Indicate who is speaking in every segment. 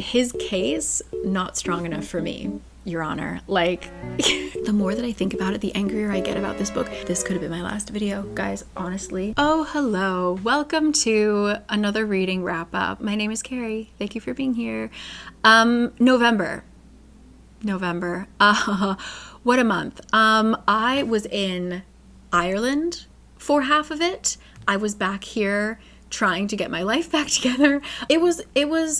Speaker 1: his case, not strong enough for me, Your Honor. Like, the more that I think about it, the angrier I get about this book. This could have been my last video, guys, honestly. Oh, hello. Welcome to another reading wrap up. My name is Cari. Thank you for being here. November. What a month. I was in Ireland for half of it. I was back here trying to get my life back together. It was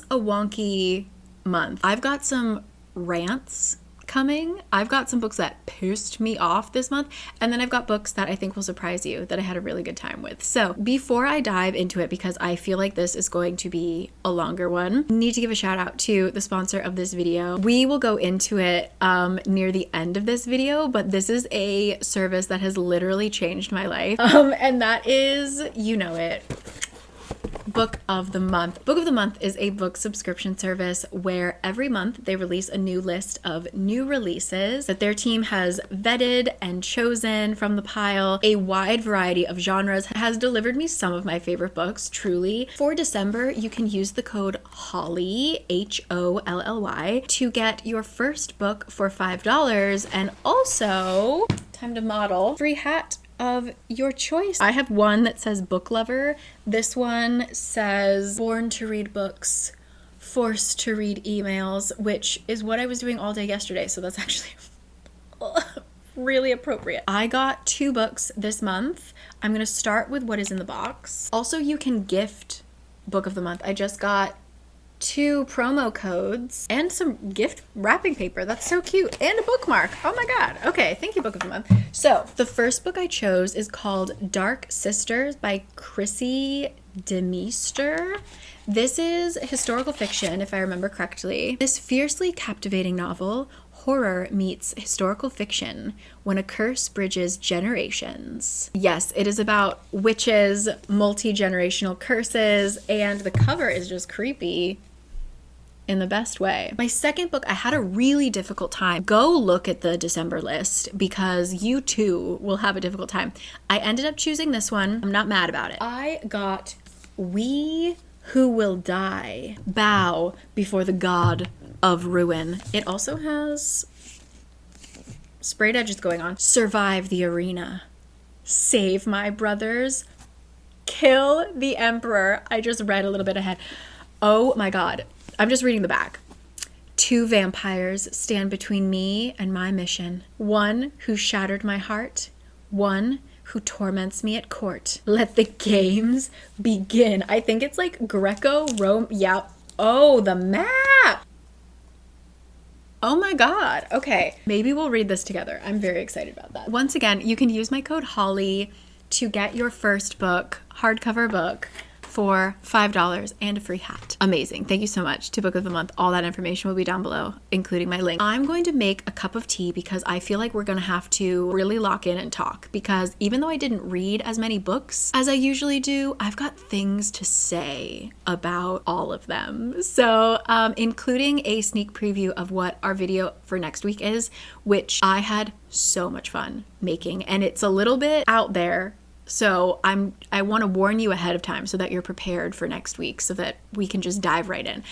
Speaker 1: a wonky month. I've got some rants coming. I've got some books that pissed me off this month, and then I've got books that I think will surprise you that I had a really good time with. So before I dive into it, because I feel like this is going to be a longer one, I need to give a shout out to the sponsor of this video. We will go into it near the end of this video, but this is a service that has literally changed my life, and that is, you know it, Book of the Month. Book of the Month is a book subscription service where every month they release a new list of new releases that their team has vetted and chosen from the pile. A wide variety of genres has delivered me some of my favorite books, truly. For December, you can use the code HOLLY, HOLLY, to get your first book for $5, and also, time to model, free hat of your choice. I have one that says book lover. This one says born to read books, forced to read emails, which is what I was doing all day yesterday. So that's actually really appropriate. I got 2 books this month. I'm going to start with what is in the box. Also, you can gift Book of the Month. I just got 2 promo codes and some gift wrapping paper. That's so cute. And a bookmark. Oh my god. Okay, thank you, Book of the Month. So the first book I chose is called Dark Sisters by Chrissy Demister. This is historical fiction, if I remember correctly. This fiercely captivating novel, horror meets historical fiction when a curse bridges generations. Yes, it is about witches, multi-generational curses, and the cover is just creepy in the best way. My second book, I had a really difficult time. Go look at the December list because you too will have a difficult time. I ended up choosing this one. I'm not mad about it. I got We Who Will Die, Bow Before the God of Ruin. It also has sprayed edges going on. Survive the Arena, Save My Brothers, Kill the Emperor. I just read a little bit ahead. Oh my god. I'm just reading the back. 2 vampires stand between me and my mission. One who shattered my heart. One who torments me at court. Let the games begin. I think it's like Greco-Rome. Yeah. Oh, the map. Oh my god. Okay. Maybe we'll read this together. I'm very excited about that. Once again, you can use my code HOLLY to get your first book, hardcover book, for $5 and a free hat. Amazing. Thank you so much to Book of the Month. All that information will be down below, including my link. I'm going to make a cup of tea because I feel like we're going to have to really lock in and talk, because even though I didn't read as many books as I usually do, I've got things to say about all of them. So including a sneak preview of what our video for next week is, which I had so much fun making, and it's a little bit out there. So I want to warn you ahead of time so that you're prepared for next week so that we can just dive right in.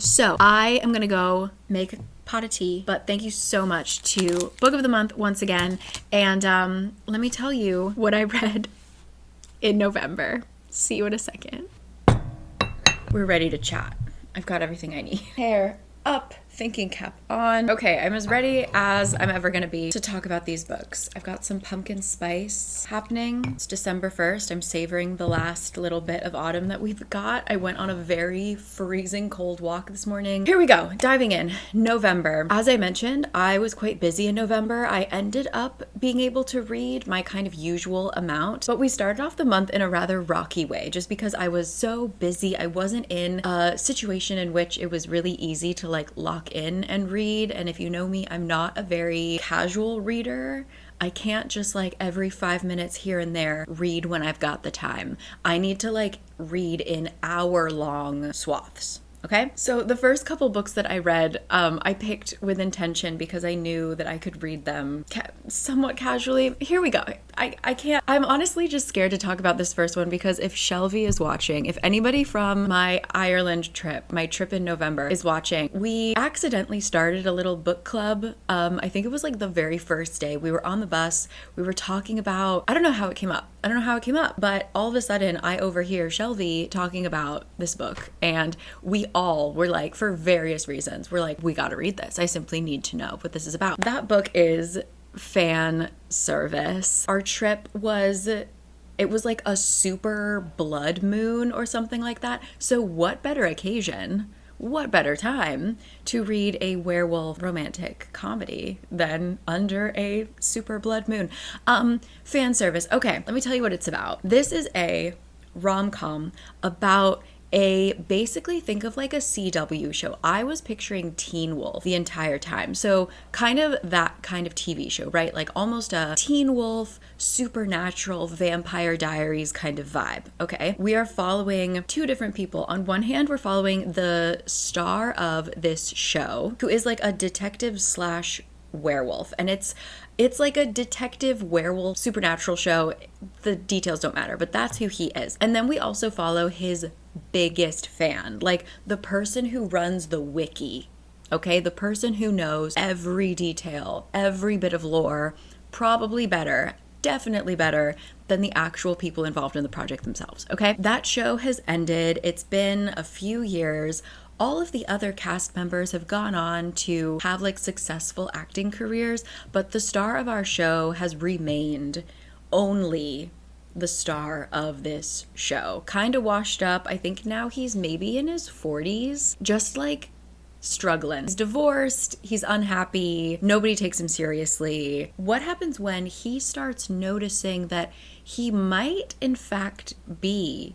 Speaker 1: So I am going to go make a pot of tea, but thank you so much to Book of the Month once again. And let me tell you what I read in November. See you in a second. We're ready to chat. I've got everything I need. Hair up, thinking cap on. Okay, I'm as ready as I'm ever gonna be to talk about these books. I've got some pumpkin spice happening. It's December 1st. I'm savoring the last little bit of autumn that we've got. I went on a very freezing cold walk this morning. Here we go, diving in. November. As I mentioned, I was quite busy in November. I ended up being able to read my kind of usual amount, but we started off the month in a rather rocky way just because I was so busy. I wasn't in a situation in which it was really easy to like lock in and read. And if you know me, I'm not a very casual reader. I can't just like every 5 minutes here and there read when I've got the time. I need to like read in hour-long swaths. Okay, so the first couple books that I read, I picked with intention because I knew that I could read them somewhat casually. Here we go. I can't. I'm honestly just scared to talk about this first one because if Shelby is watching, if anybody from my Ireland trip, my trip in November is watching, we accidentally started a little book club. I think it was like the very first day. We were on the bus. We were talking about, I don't know how it came up. But all of a sudden I overhear Shelby talking about this book. And we all were like, for various reasons, we're like, we got to read this. I simply need to know what this is about. That book is fan service. Our trip was, it was like a super blood moon or something like that. So what better occasion, what better time to read a werewolf romantic comedy than under a super blood moon? Fan service. Okay, let me tell you what it's about. This is a rom-com about basically think of like a CW show. I was picturing Teen Wolf the entire time. So kind of that kind of TV show, right? Like almost a Teen Wolf, supernatural, Vampire Diaries kind of vibe. Okay. We are following two different people. On one hand, we're following the star of this show, who is like a detective slash werewolf, and it's like a detective werewolf supernatural show. The details don't matter, but that's who he is. And then we also follow his biggest fan, like the person who runs the wiki, okay, the person who knows every detail, every bit of lore, probably better, definitely better than the actual people involved in the project themselves. Okay, that show has ended. It's been a few years. All of the other cast members have gone on to have like successful acting careers, but the star of our show has remained only the star of this show. Kind of washed up. I think now he's maybe in his 40s, just like struggling. He's divorced, he's unhappy, nobody takes him seriously. What happens when he starts noticing that he might in fact be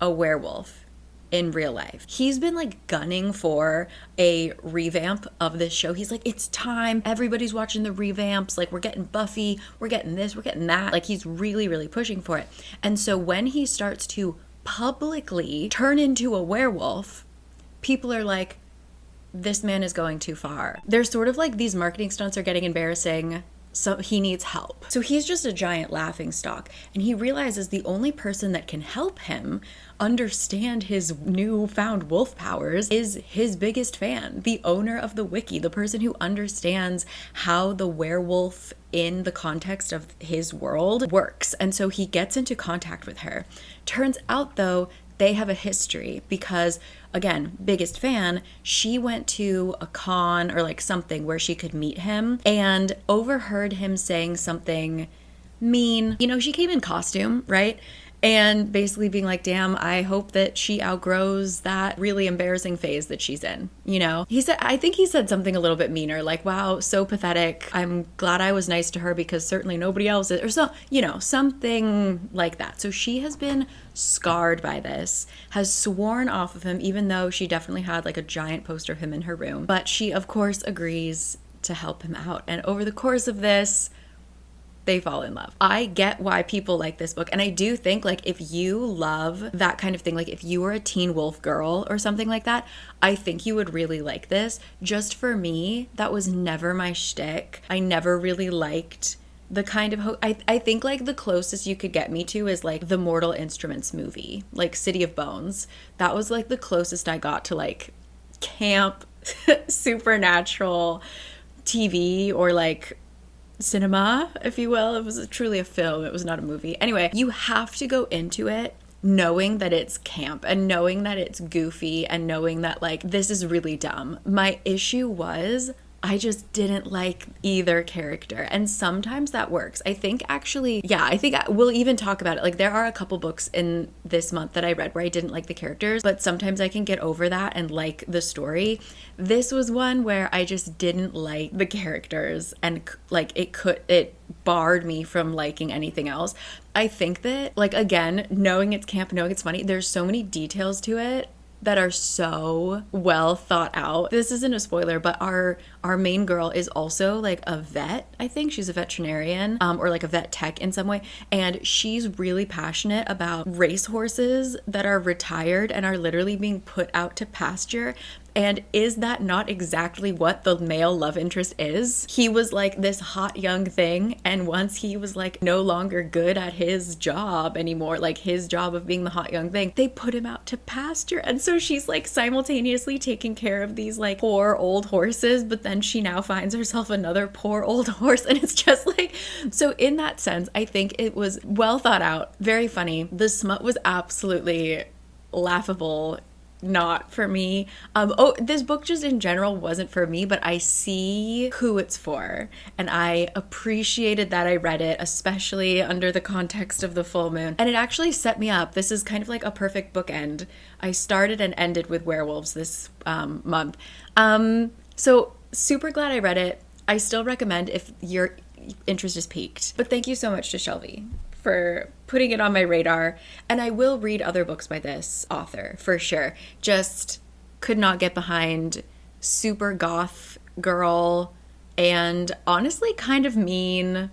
Speaker 1: a werewolf in real life? He's been like gunning for a revamp of this show. He's like, it's time. Everybody's watching the revamps. Like, we're getting Buffy, we're getting this, we're getting that. Like, he's really, really pushing for it. And so when he starts to publicly turn into a werewolf, people are like, this man is going too far. They're sort of like, these marketing stunts are getting embarrassing, so he needs help. So he's just a giant laughing stock, and he realizes the only person that can help him understand his newfound wolf powers is his biggest fan, the owner of the wiki, the person who understands how the werewolf in the context of his world works. And so he gets into contact with her. Turns out though, they have a history because, again, biggest fan, she went to a con or like something where she could meet him and overheard him saying something mean. You know, she came in costume, right? And basically being like, damn, I hope that she outgrows that really embarrassing phase that she's in, you know? I think he said something a little bit meaner, like, wow, so pathetic. I'm glad I was nice to her because certainly nobody else is, or so, you know, something like that. So she has been scarred by this, has sworn off of him, even though she definitely had like a giant poster of him in her room. But she, of course, agrees to help him out. And over the course of this, they fall in love. I get why people like this book. And I do think like if you love that kind of thing, like if you were a Teen Wolf girl or something like that, I think you would really like this. Just for me, that was never my shtick. I never really liked the kind of I think like the closest you could get me to is like the Mortal Instruments movie, like City of Bones. That was like the closest I got to like camp supernatural TV or like cinema, if you will. It was truly a film. It was not a movie. Anyway, you have to go into it knowing that it's camp and knowing that it's goofy and knowing that like this is really dumb. My issue was I just didn't like either character, and sometimes that works. I think actually, yeah, I think we'll even talk about it. Like there are a couple books in this month that I read where I didn't like the characters, but sometimes I can get over that and like the story. This was one where I just didn't like the characters, and like it barred me from liking anything else. I think that like, again, knowing it's camp, knowing it's funny, there's so many details to it that are so well thought out. This isn't a spoiler, but our main girl is also like a vet. I think she's a veterinarian, or like a vet tech in some way. And she's really passionate about racehorses that are retired and are literally being put out to pasture. And is that not exactly what the male love interest is? He was like this hot young thing, and once he was like no longer good at his job anymore, like his job of being the hot young thing, they put him out to pasture. And so she's like simultaneously taking care of these like poor old horses, but then she now finds herself another poor old horse. And it's just like, so in that sense, I think it was well thought out, very funny. The smut was absolutely laughable, not for me. This book just in general wasn't for me, but I see who it's for, and I appreciated that I read it, especially under the context of the full moon. And it actually set me up. This is kind of like a perfect bookend. I started and ended with werewolves this month. So super glad I read it. I still recommend if your interest is piqued. But thank you so much to Shelby for putting it on my radar. And I will read other books by this author for sure. Just could not get behind super goth girl and honestly kind of mean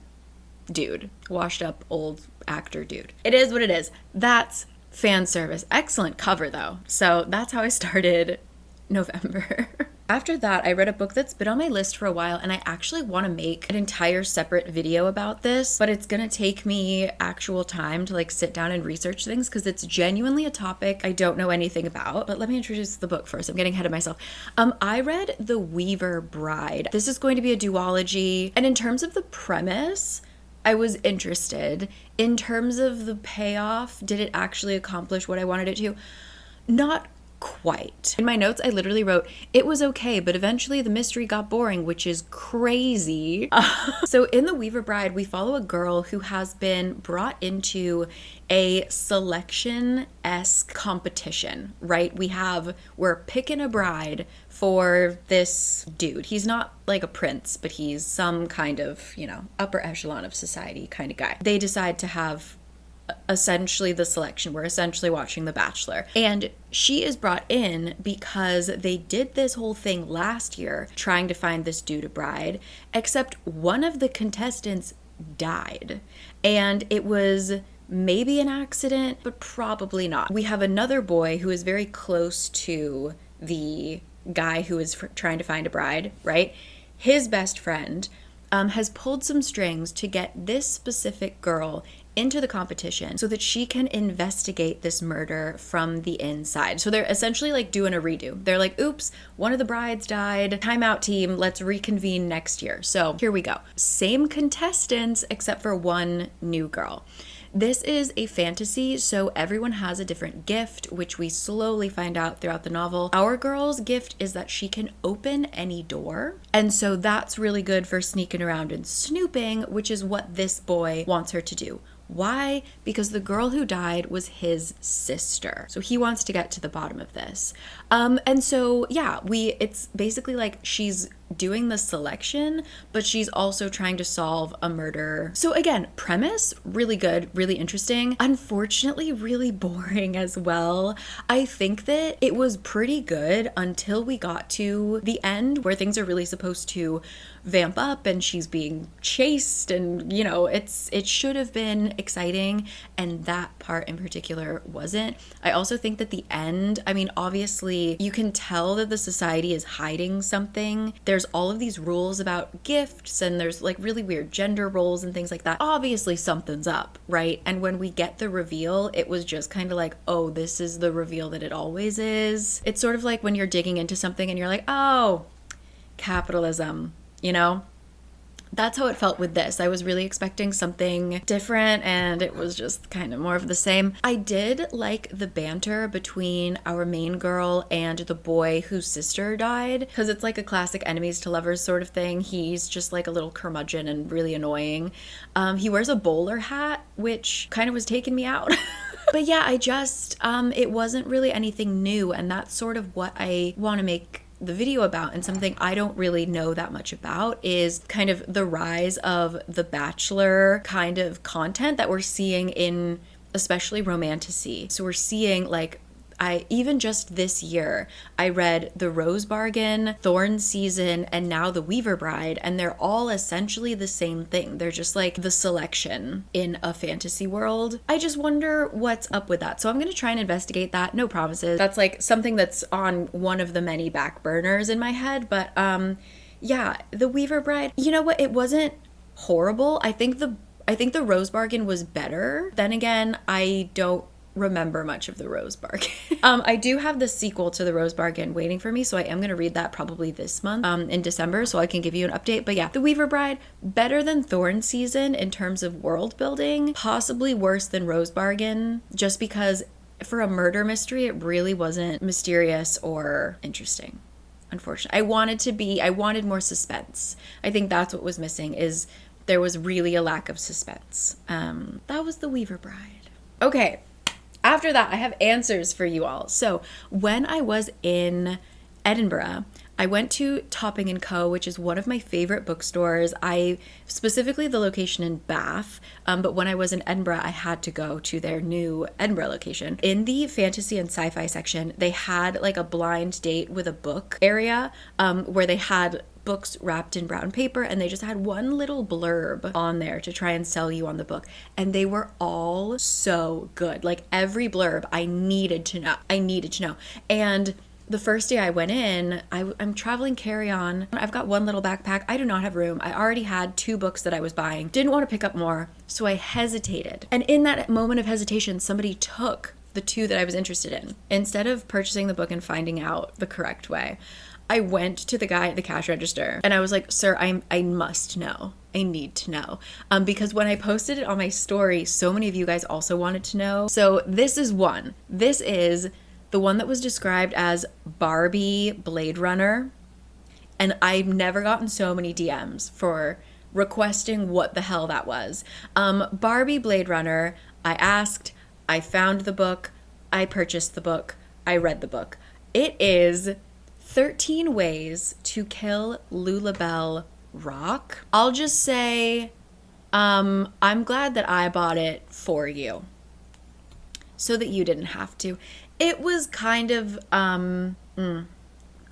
Speaker 1: dude. Washed up old actor dude. It is what it is. That's fan service. Excellent cover though. So that's how I started November. After that, I read a book that's been on my list for a while, and I actually want to make an entire separate video about this, but it's going to take me actual time to like sit down and research things because it's genuinely a topic I don't know anything about. But let me introduce the book first. I'm getting ahead of myself. I read The Weaver Bride. This is going to be a duology, and in terms of the premise, I was interested. In terms of the payoff, did it actually accomplish what I wanted it to? Not quite. In my notes, I literally wrote, it was okay, but eventually the mystery got boring, which is crazy. So in The Weaver Bride, we follow a girl who has been brought into a selection-esque competition, right? We're picking a bride for this dude. He's not like a prince, but he's some kind of, upper echelon of society kind of guy. They decide to have essentially the selection. We're essentially watching The Bachelor. And she is brought in because they did this whole thing last year trying to find this dude a bride, except one of the contestants died. And it was maybe an accident, but probably not. We have another boy who is very close to the guy who is trying to find a bride, right? His best friend has pulled some strings to get this specific girl into the competition so that she can investigate this murder from the inside. So they're essentially like doing a redo. They're like, oops, one of the brides died. Timeout team, let's reconvene next year. So here we go. Same contestants except for one new girl. This is a fantasy, so everyone has a different gift, which we slowly find out throughout the novel. Our girl's gift is that she can open any door, and so that's really good for sneaking around and snooping, which is what this boy wants her to do. Why? Because the girl who died was his sister. So he wants to get to the bottom of this. And so, yeah, it's basically like she's doing the selection, but she's also trying to solve a murder. So again, premise, really good, really interesting. Unfortunately, really boring as well. I think that it was pretty good until we got to the end where things are really supposed to vamp up and she's being chased and it should have been exciting, and that part in particular wasn't. I also think that the end, obviously you can tell that the society is hiding something. There's all of these rules about gifts and there's like really weird gender roles and things like that. Obviously something's up, right? And when we get the reveal, it was just kind of like, oh, this is the reveal that it always is. It's sort of like when you're digging into something and you're like, oh, capitalism. That's how it felt with this. I was really expecting something different and it was just kind of more of the same. I did like the banter between our main girl and the boy whose sister died, because it's like a classic enemies to lovers sort of thing. He's just like a little curmudgeon and really annoying. He wears a bowler hat, which kind of was taking me out. But yeah, it wasn't really anything new, and that's sort of what I want to make the video about. And something I don't really know that much about is kind of the rise of the Bachelor kind of content that we're seeing in especially romantasy. So we're seeing like even just this year, I read The Rose Bargain, Thorn Season, and now The Weaver Bride, and they're all essentially the same thing. They're just like the selection in a fantasy world. I just wonder what's up with that. So I'm gonna try and investigate that. No promises. That's like something that's on one of the many back burners in my head. But yeah, The Weaver Bride, you know what? It wasn't horrible. I think the Rose Bargain was better. Then again, I don't remember much of The Rose Bargain. I do have the sequel to The Rose Bargain waiting for me, so I am going to read that probably this month, in December, so I can give you an update. But yeah, The Weaver Bride, better than Thorn Season in terms of world building, possibly worse than Rose Bargain, just because for a murder mystery, it really wasn't mysterious or interesting. Unfortunately, I wanted more suspense. I think that's what was missing, is there was really a lack of suspense. That was The Weaver Bride. Okay, after that, I have answers for you all. So when I was in Edinburgh, I went to Topping & Co., which is one of my favorite bookstores. Specifically the location in Bath, but when I was in Edinburgh, I had to go to their new Edinburgh location. In the fantasy and sci-fi section, they had like a blind date with a book area, where they had books wrapped in brown paper, and they just had one little blurb on there to try and sell you on the book, and they were all so good. Like every blurb I needed to know. And the first day I went in, I'm traveling carry-on. I've got one little backpack. I do not have room. I already had 2 books that I was buying. Didn't want to pick up more, so I hesitated. And in that moment of hesitation, somebody took the 2 that I was interested in. Instead of purchasing the book and finding out the correct way, I went to the guy at the cash register and I was like, "Sir, I must know. I need to know." Because when I posted it on my story, so many of you guys also wanted to know. So this is one. This is the one that was described as Barbie Blade Runner. And I've never gotten so many DMs for requesting what the hell that was. Barbie Blade Runner, I asked, I found the book, I purchased the book, I read the book. It is 13 Ways to Kill Lulabelle Rock. I'll just say, I'm glad that I bought it for you so that you didn't have to. It was kind of,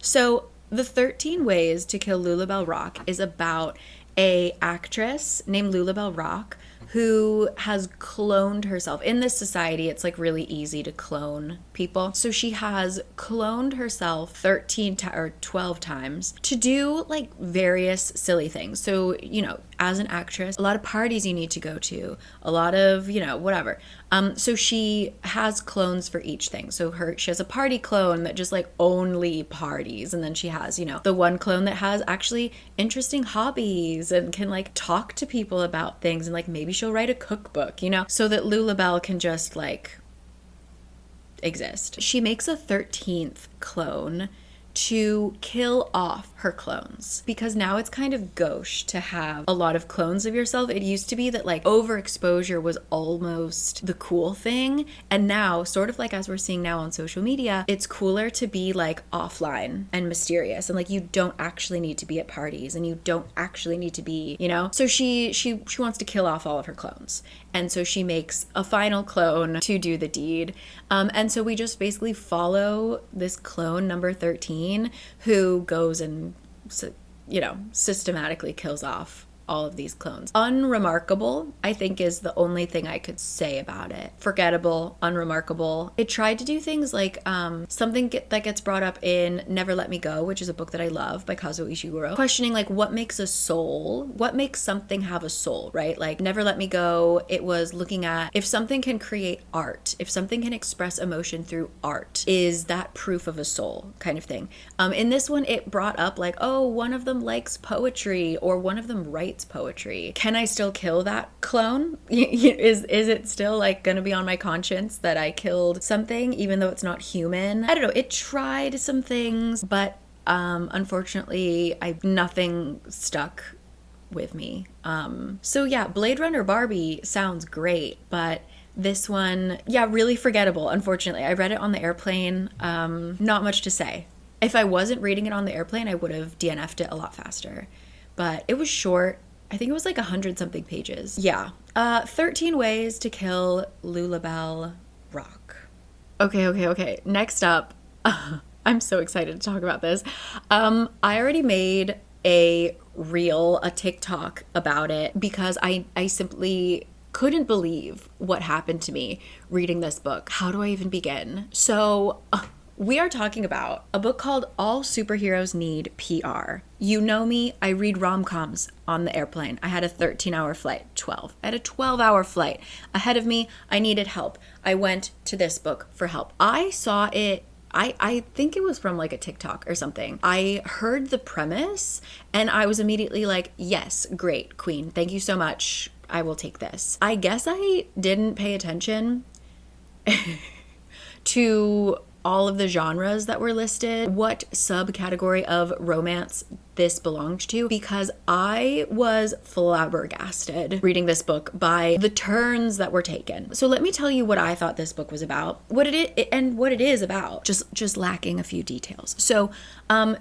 Speaker 1: So the 13 Ways to Kill Lulabelle Rock is about a actress named Lulabelle Rock who has cloned herself. In this society, it's like really easy to clone people. So she has cloned herself 12 times to do like various silly things. So, you know, as an actress, a lot of parties you need to go to, a lot of, you know, whatever. So she has clones for each thing. So she has a party clone that just like only parties. And then she has, you know, the one clone that has actually interesting hobbies and can like talk to people about things, and like maybe she'll write a cookbook, you know, so that Lulabelle can just like exist. She makes a 13th clone to kill off her clones, because now it's kind of gauche to have a lot of clones of yourself. It used to be that like overexposure was almost the cool thing, and now, sort of like as we're seeing now on social media, it's cooler to be like offline and mysterious, and like you don't actually need to be at parties, and you don't actually need to be, you know. So she wants to kill off all of her clones, and so she makes a final clone to do the deed. And so we just basically follow this clone number 13 who goes and, you know, systematically kills off all of these clones. Unremarkable, I think, is the only thing I could say about it. Forgettable, unremarkable. It tried to do things like something that gets brought up in Never Let Me Go, which is a book that I love by Kazuo Ishiguro, questioning like what makes a soul, what makes something have a soul, right? Like Never Let Me Go, it was looking at if something can create art, if something can express emotion through art, is that proof of a soul, kind of thing. In this one, it brought up like, oh, one of them likes poetry, or one of them writes poetry. Can I still kill that clone? Is it still like gonna be on my conscience that I killed something even though it's not human? I don't know. It tried some things, but unfortunately nothing stuck with me. So yeah, Blade Runner Barbie sounds great, but this one, yeah, really forgettable, unfortunately. I read it on the airplane. Not much to say. If I wasn't reading it on the airplane, I would have DNF'd it a lot faster. But it was short. I think it was like 100-something pages. Yeah. 13 Ways to Kill Lulabelle Rock. Okay. Next up, I'm so excited to talk about this. I already made a TikTok about it because I simply couldn't believe what happened to me reading this book. How do I even begin? So, we are talking about a book called All Superheroes Need PR. You know me, I read rom-coms on the airplane. I had a 13-hour flight, 12. I had a 12-hour flight. Ahead of me, I needed help. I went to this book for help. I saw it, I think it was from like a TikTok or something. I heard the premise and I was immediately like, yes, great, queen. Thank you so much. I will take this. I guess I didn't pay attention to all of the genres that were listed, what subcategory of romance this belonged to, because I was flabbergasted reading this book by the turns that were taken. So let me tell you what I thought this book was about, what it is about, just lacking a few details. So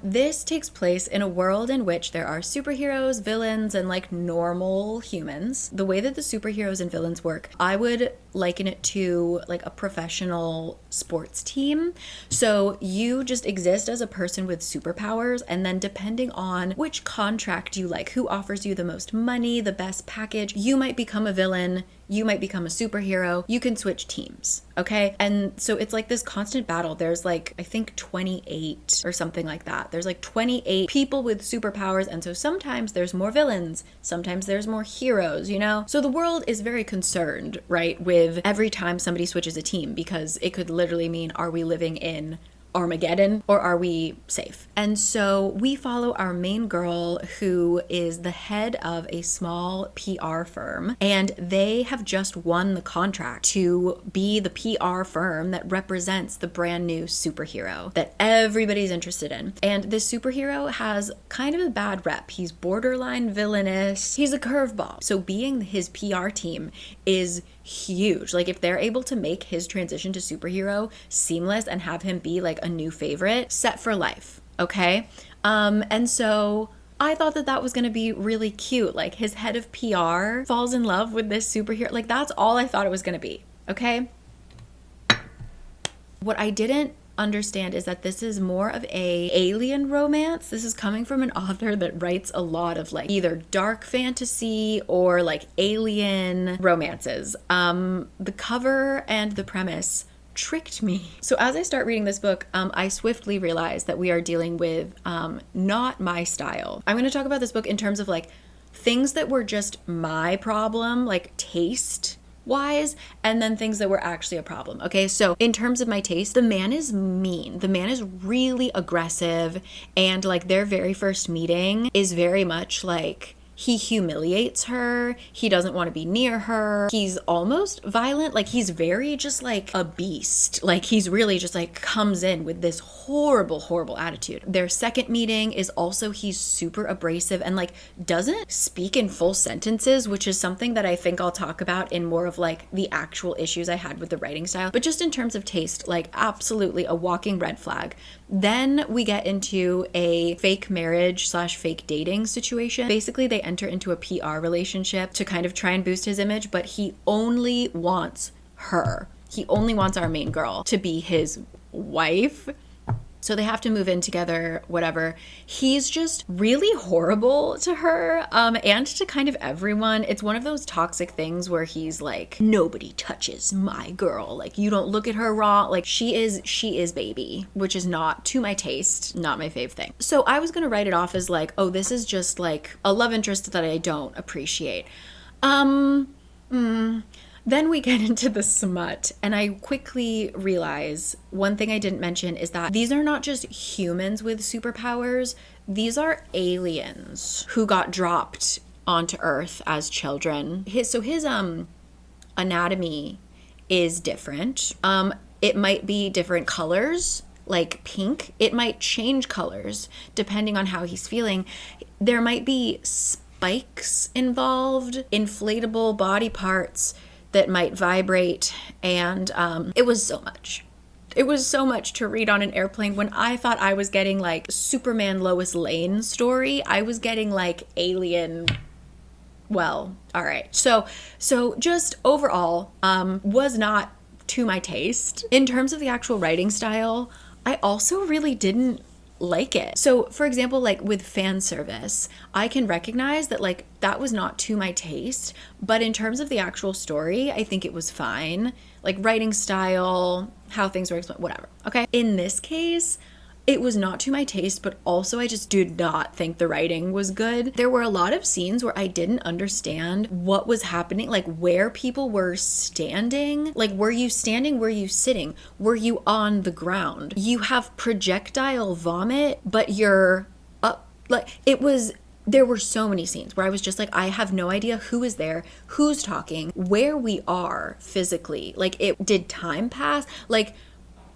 Speaker 1: this takes place in a world in which there are superheroes, villains, and like normal humans. The way that the superheroes and villains work, I would liken it to like a professional sports team. So you just exist as a person with superpowers, and then depending on which contract you like, who offers you the most money, the best package, you might become a villain, you might become a superhero, you can switch teams, okay? And so it's like this constant battle. There's like, I think 28 or something like that. There's like 28 people with superpowers, and so sometimes there's more villains, sometimes there's more heroes, you know? So the world is very concerned, right, with every time somebody switches a team, because it could literally mean, are we living in Armageddon or are we safe? And so we follow our main girl, who is the head of a small PR firm, and they have just won the contract to be the PR firm that represents the brand new superhero that everybody's interested in. And this superhero has kind of a bad rep. He's borderline villainous. He's a curveball. So being his PR team is huge. Like, if they're able to make his transition to superhero seamless and have him be like a new favorite, set for life, okay? And so I thought that was going to be really cute. Like, his head of PR falls in love with this superhero. Like, that's all I thought it was going to be, okay? What I didn't understand is that this is more of a alien romance. This is coming from an author that writes a lot of like either dark fantasy or like alien romances. The cover and the premise tricked me. So as I start reading this book, I swiftly realized that we are dealing with not my style. I'm going to talk about this book in terms of like things that were just my problem, like taste wise, and then things that were actually a problem. Okay, so in terms of my taste, the man is mean. The man is really aggressive, and like their very first meeting is very much like he humiliates her. He doesn't want to be near her. He's almost violent. Like, he's very just like a beast. Like, he's really just like comes in with this horrible, horrible attitude. Their second meeting is also, he's super abrasive and like doesn't speak in full sentences, which is something that I think I'll talk about in more of like the actual issues I had with the writing style. But just in terms of taste, like absolutely a walking red flag. Then we get into a fake marriage / fake dating situation. Basically, they enter into a PR relationship to kind of try and boost his image, but he only wants her. He only wants our main girl to be his wife. So they have to move in together, whatever. He's just really horrible to her, and to kind of everyone. It's one of those toxic things where he's like, nobody touches my girl. Like, you don't look at her wrong. Like, she is baby, which is not to my taste, not my fave thing. So I was gonna write it off as like, oh, this is just like a love interest that I don't appreciate. Then we get into the smut, and I quickly realize one thing I didn't mention is that these are not just humans with superpowers. These are aliens who got dropped onto Earth as children. His anatomy is different. It might be different colors, like pink. It might change colors depending on how he's feeling. There might be spikes involved, inflatable body parts that might vibrate, and it was so much. It was so much to read on an airplane. When I thought I was getting like Superman Lois Lane story, I was getting like alien. Well, all right. So just overall, was not to my taste. In terms of the actual writing style, I also really didn't like it. So for example, like with fan service, I can recognize that like that was not to my taste, but in terms of the actual story, I think it was fine. Like writing style, how things were explained, whatever. Okay. In this case, it was not to my taste, but also I just did not think the writing was good. There were a lot of scenes where I didn't understand what was happening, like where people were standing. Like, were you standing? Were you sitting? Were you on the ground? You have projectile vomit, but you're up. Like, there were so many scenes where I was just like, I have no idea who is there, who's talking, where we are physically. Like, did time pass? Like,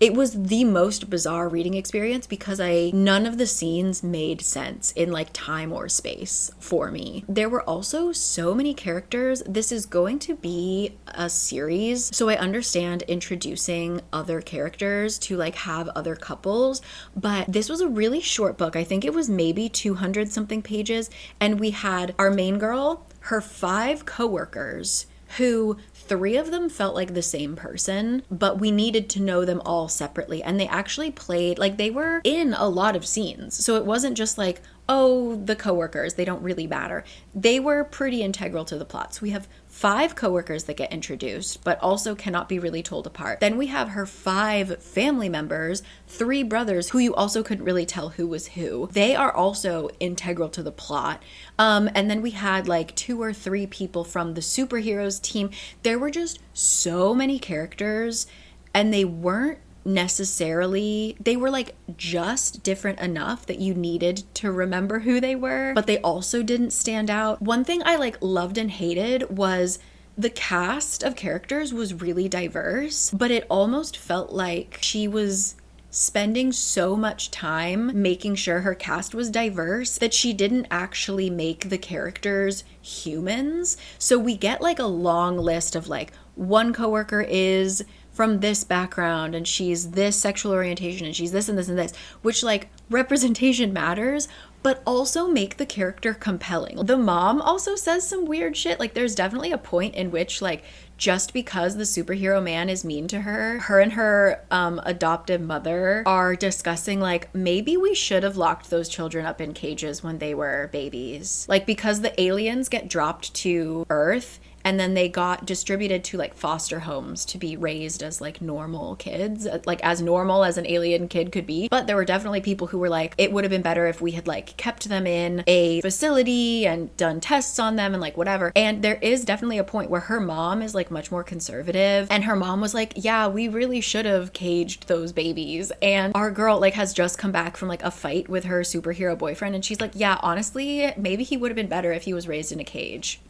Speaker 1: it was the most bizarre reading experience because none of the scenes made sense in like time or space for me. There were also so many characters. This is going to be a series, so I understand introducing other characters to like have other couples, but this was a really short book. I think it was maybe 200 something pages, and we had our main girl, her 5 coworkers, who 3 of them felt like the same person, but we needed to know them all separately. And they actually played, like they were in a lot of scenes. So it wasn't just like, oh, the coworkers, they don't really matter. They were pretty integral to the plot. So we have 5 coworkers that get introduced, but also cannot be really told apart. Then we have her 5 family members, 3 brothers who you also couldn't really tell who was who. They are also integral to the plot. And then we had like 2 or 3 people from the superheroes team. There were just so many characters, and they weren't necessarily, they were like just different enough that you needed to remember who they were, but they also didn't stand out. One thing I like loved and hated was the cast of characters was really diverse, but it almost felt like she was spending so much time making sure her cast was diverse that she didn't actually make the characters humans. So we get like a long list of like, one coworker is from this background and she's this sexual orientation and she's this and this and this, which like representation matters, but also make the character compelling. The mom also says some weird shit. Like there's definitely a point in which like just because the superhero man is mean to her and her adoptive mother are discussing like maybe we should have locked those children up in cages when they were babies. Like because the aliens get dropped to Earth and then they got distributed to like foster homes to be raised as like normal kids, like as normal as an alien kid could be. But there were definitely people who were like, it would have been better if we had like kept them in a facility and done tests on them and like whatever. And there is definitely a point where her mom is like much more conservative, and her mom was like, yeah, we really should have caged those babies. And our girl like has just come back from like a fight with her superhero boyfriend, and she's like, yeah, honestly, maybe he would have been better if he was raised in a cage.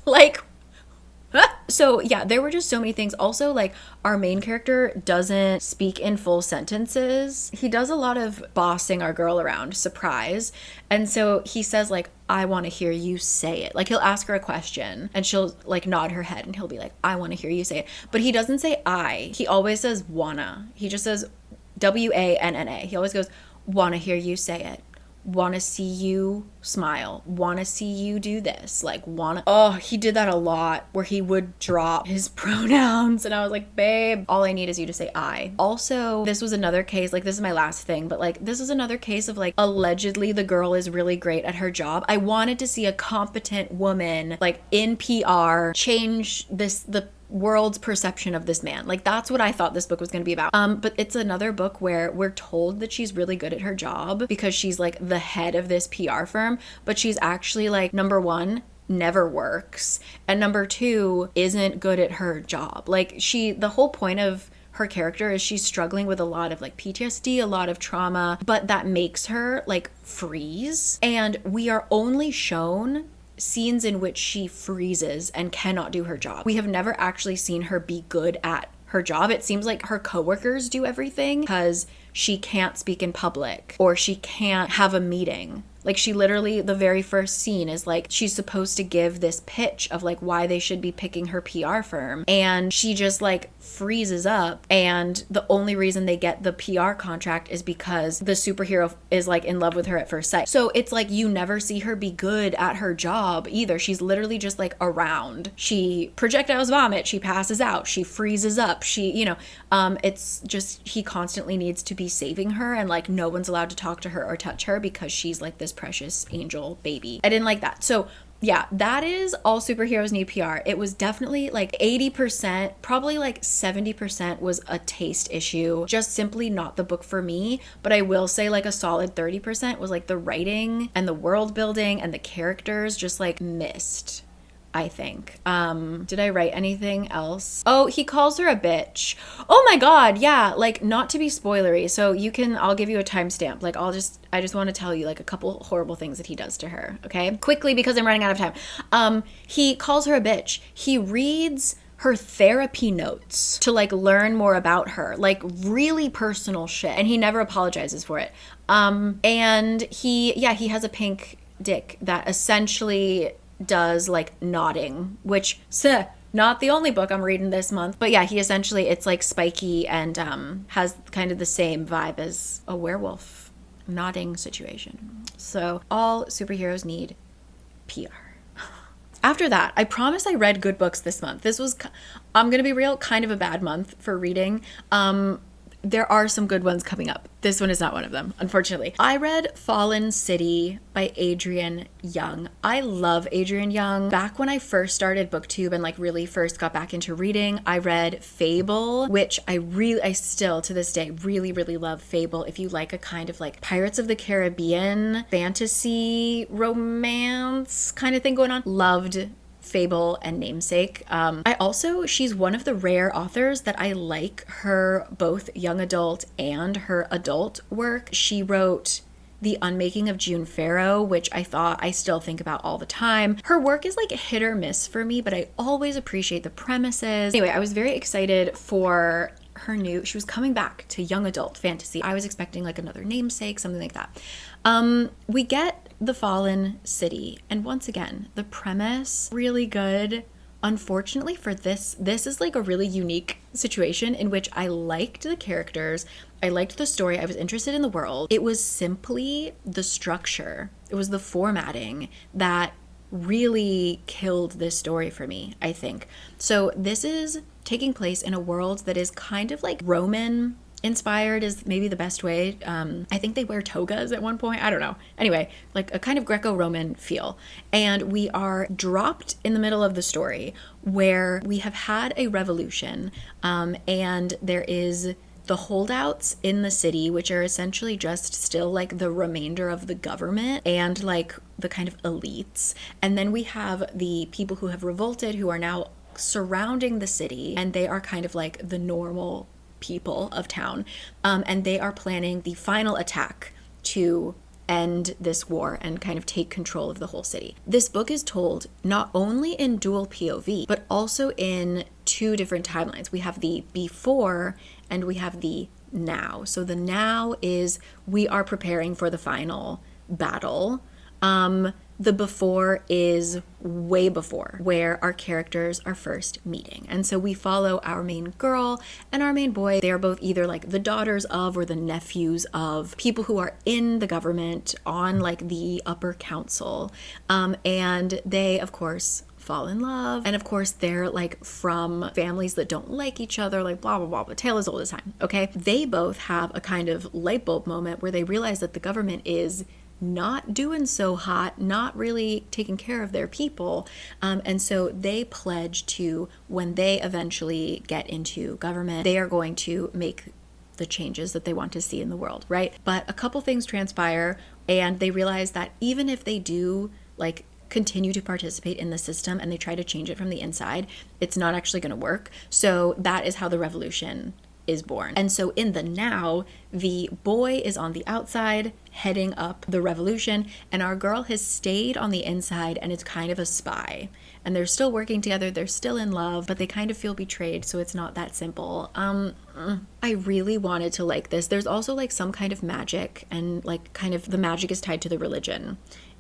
Speaker 1: Like, so yeah, there were just so many things. Also, like our main character doesn't speak in full sentences. He does a lot of bossing our girl around, surprise. And so he says like, I want to hear you say it. Like he'll ask her a question and she'll like nod her head and he'll be like, I want to hear you say it. But he doesn't say I. He always says wanna. He just says WANNA. He always goes, wanna hear you say it. Want to see you smile, want to see you do this, like he did that a lot where he would drop his pronouns and I was like, babe, all I need is you to say I. Also, this was another case, like this is my last thing, but like this is another case of like allegedly the girl is really great at her job. I wanted to see a competent woman like in PR change the world's perception of this man. Like that's what I thought this book was going to be about. But it's another book where we're told that she's really good at her job because she's like the head of this PR firm, but she's actually like, number 1, never works, and number 2, isn't good at her job. Like the whole point of her character is she's struggling with a lot of like PTSD, a lot of trauma, but that makes her like freeze, and we are only shown scenes in which she freezes and cannot do her job. We have never actually seen her be good at her job. It seems like her coworkers do everything because she can't speak in public or she can't have a meeting. Like she literally, the very first scene is like she's supposed to give this pitch of like why they should be picking her PR firm, and she just like freezes up, and the only reason they get the PR contract is because the superhero is like in love with her at first sight. So it's like you never see her be good at her job either. She's literally just like around. She projectiles vomit, she passes out, she freezes up, she, you know, it's just he constantly needs to be saving her, and like no one's allowed to talk to her or touch her because she's like this precious angel baby. I didn't like that. So yeah, that is All Superheroes Need PR. It was definitely like 80%, probably like 70% was a taste issue, just simply not the book for me. But I will say like a solid 30% was like the writing and the world building and the characters just like missed, I think. Did I write anything else? Oh, he calls her a bitch. Oh my God. Yeah. Like, not to be spoilery. So I'll give you a timestamp. Like, I just want to tell you like a couple horrible things that he does to her. Okay. Quickly, because I'm running out of time. He calls her a bitch. He reads her therapy notes to like learn more about her, like really personal shit. And he never apologizes for it. And he has a pink dick that essentially does like nodding, which not the only book I'm reading this month, but yeah, he essentially, it's like spiky and has kind of the same vibe as a werewolf nodding situation. So All Superheroes Need PR. After that, I promise I read good books this month. This was, I'm gonna be real, kind of a bad month for reading. There are some good ones coming up. This one is not one of them, unfortunately. I read Fallen City by Adrienne Young. I love Adrienne Young. Back when I first started BookTube and like really first got back into reading, I read Fable, which I still to this day really, really love Fable. If you like a kind of like Pirates of the Caribbean, fantasy, romance kind of thing going on, loved Fable and Namesake. She's one of the rare authors that I like her both young adult and her adult work. She wrote The Unmaking of June Farrow, which I still think about all the time. Her work is like hit or miss for me, but I always appreciate the premises. Anyway, I was very excited for she was coming back to young adult fantasy. I was expecting like another Namesake, something like that. We get The Fallen City, and once again, the premise really good. Unfortunately for this is like a really unique situation in which I liked the characters, I liked the story, I was interested in the world. It was simply the structure, it was the formatting that really killed this story for me, I think. So this is taking place in a world that is kind of like Roman inspired is maybe the best way. I think they wear togas at one point. I don't know. Anyway, like a kind of Greco-Roman feel. And we are dropped in the middle of the story where we have had a revolution, and there is the holdouts in the city, which are essentially just still like the remainder of the government and like the kind of elites. And then we have the people who have revolted, who are now surrounding the city, and they are kind of like the normal people of town, and they are planning the final attack to end this war and kind of take control of the whole city. This book is told not only in dual POV, but also in two different timelines. We have the before and we have the now. So the now is we are preparing for the final battle. The before is way before, where our characters are first meeting. And so we follow our main girl and our main boy. They are both either like the daughters of or the nephews of people who are in the government on like the upper council. And they, of course, fall in love. And of course, they're like from families that don't like each other, like blah, blah, blah, but tale as old as time, okay? They both have a kind of light bulb moment where they realize that the government is not doing so hot, not really taking care of their people. And so they pledge to, when they eventually get into government, they are going to make the changes that they want to see in the world, right? But a couple things transpire, and they realize that even if they do like continue to participate in the system and they try to change it from the inside, it's not actually going to work. So that is how the revolution is born. And so in the now, the boy is on the outside heading up the revolution, and our girl has stayed on the inside and it's kind of a spy. And they're still working together, they're still in love, but they kind of feel betrayed, so it's not that simple. I really wanted to like this. There's also like some kind of magic, and like kind of the magic is tied to the religion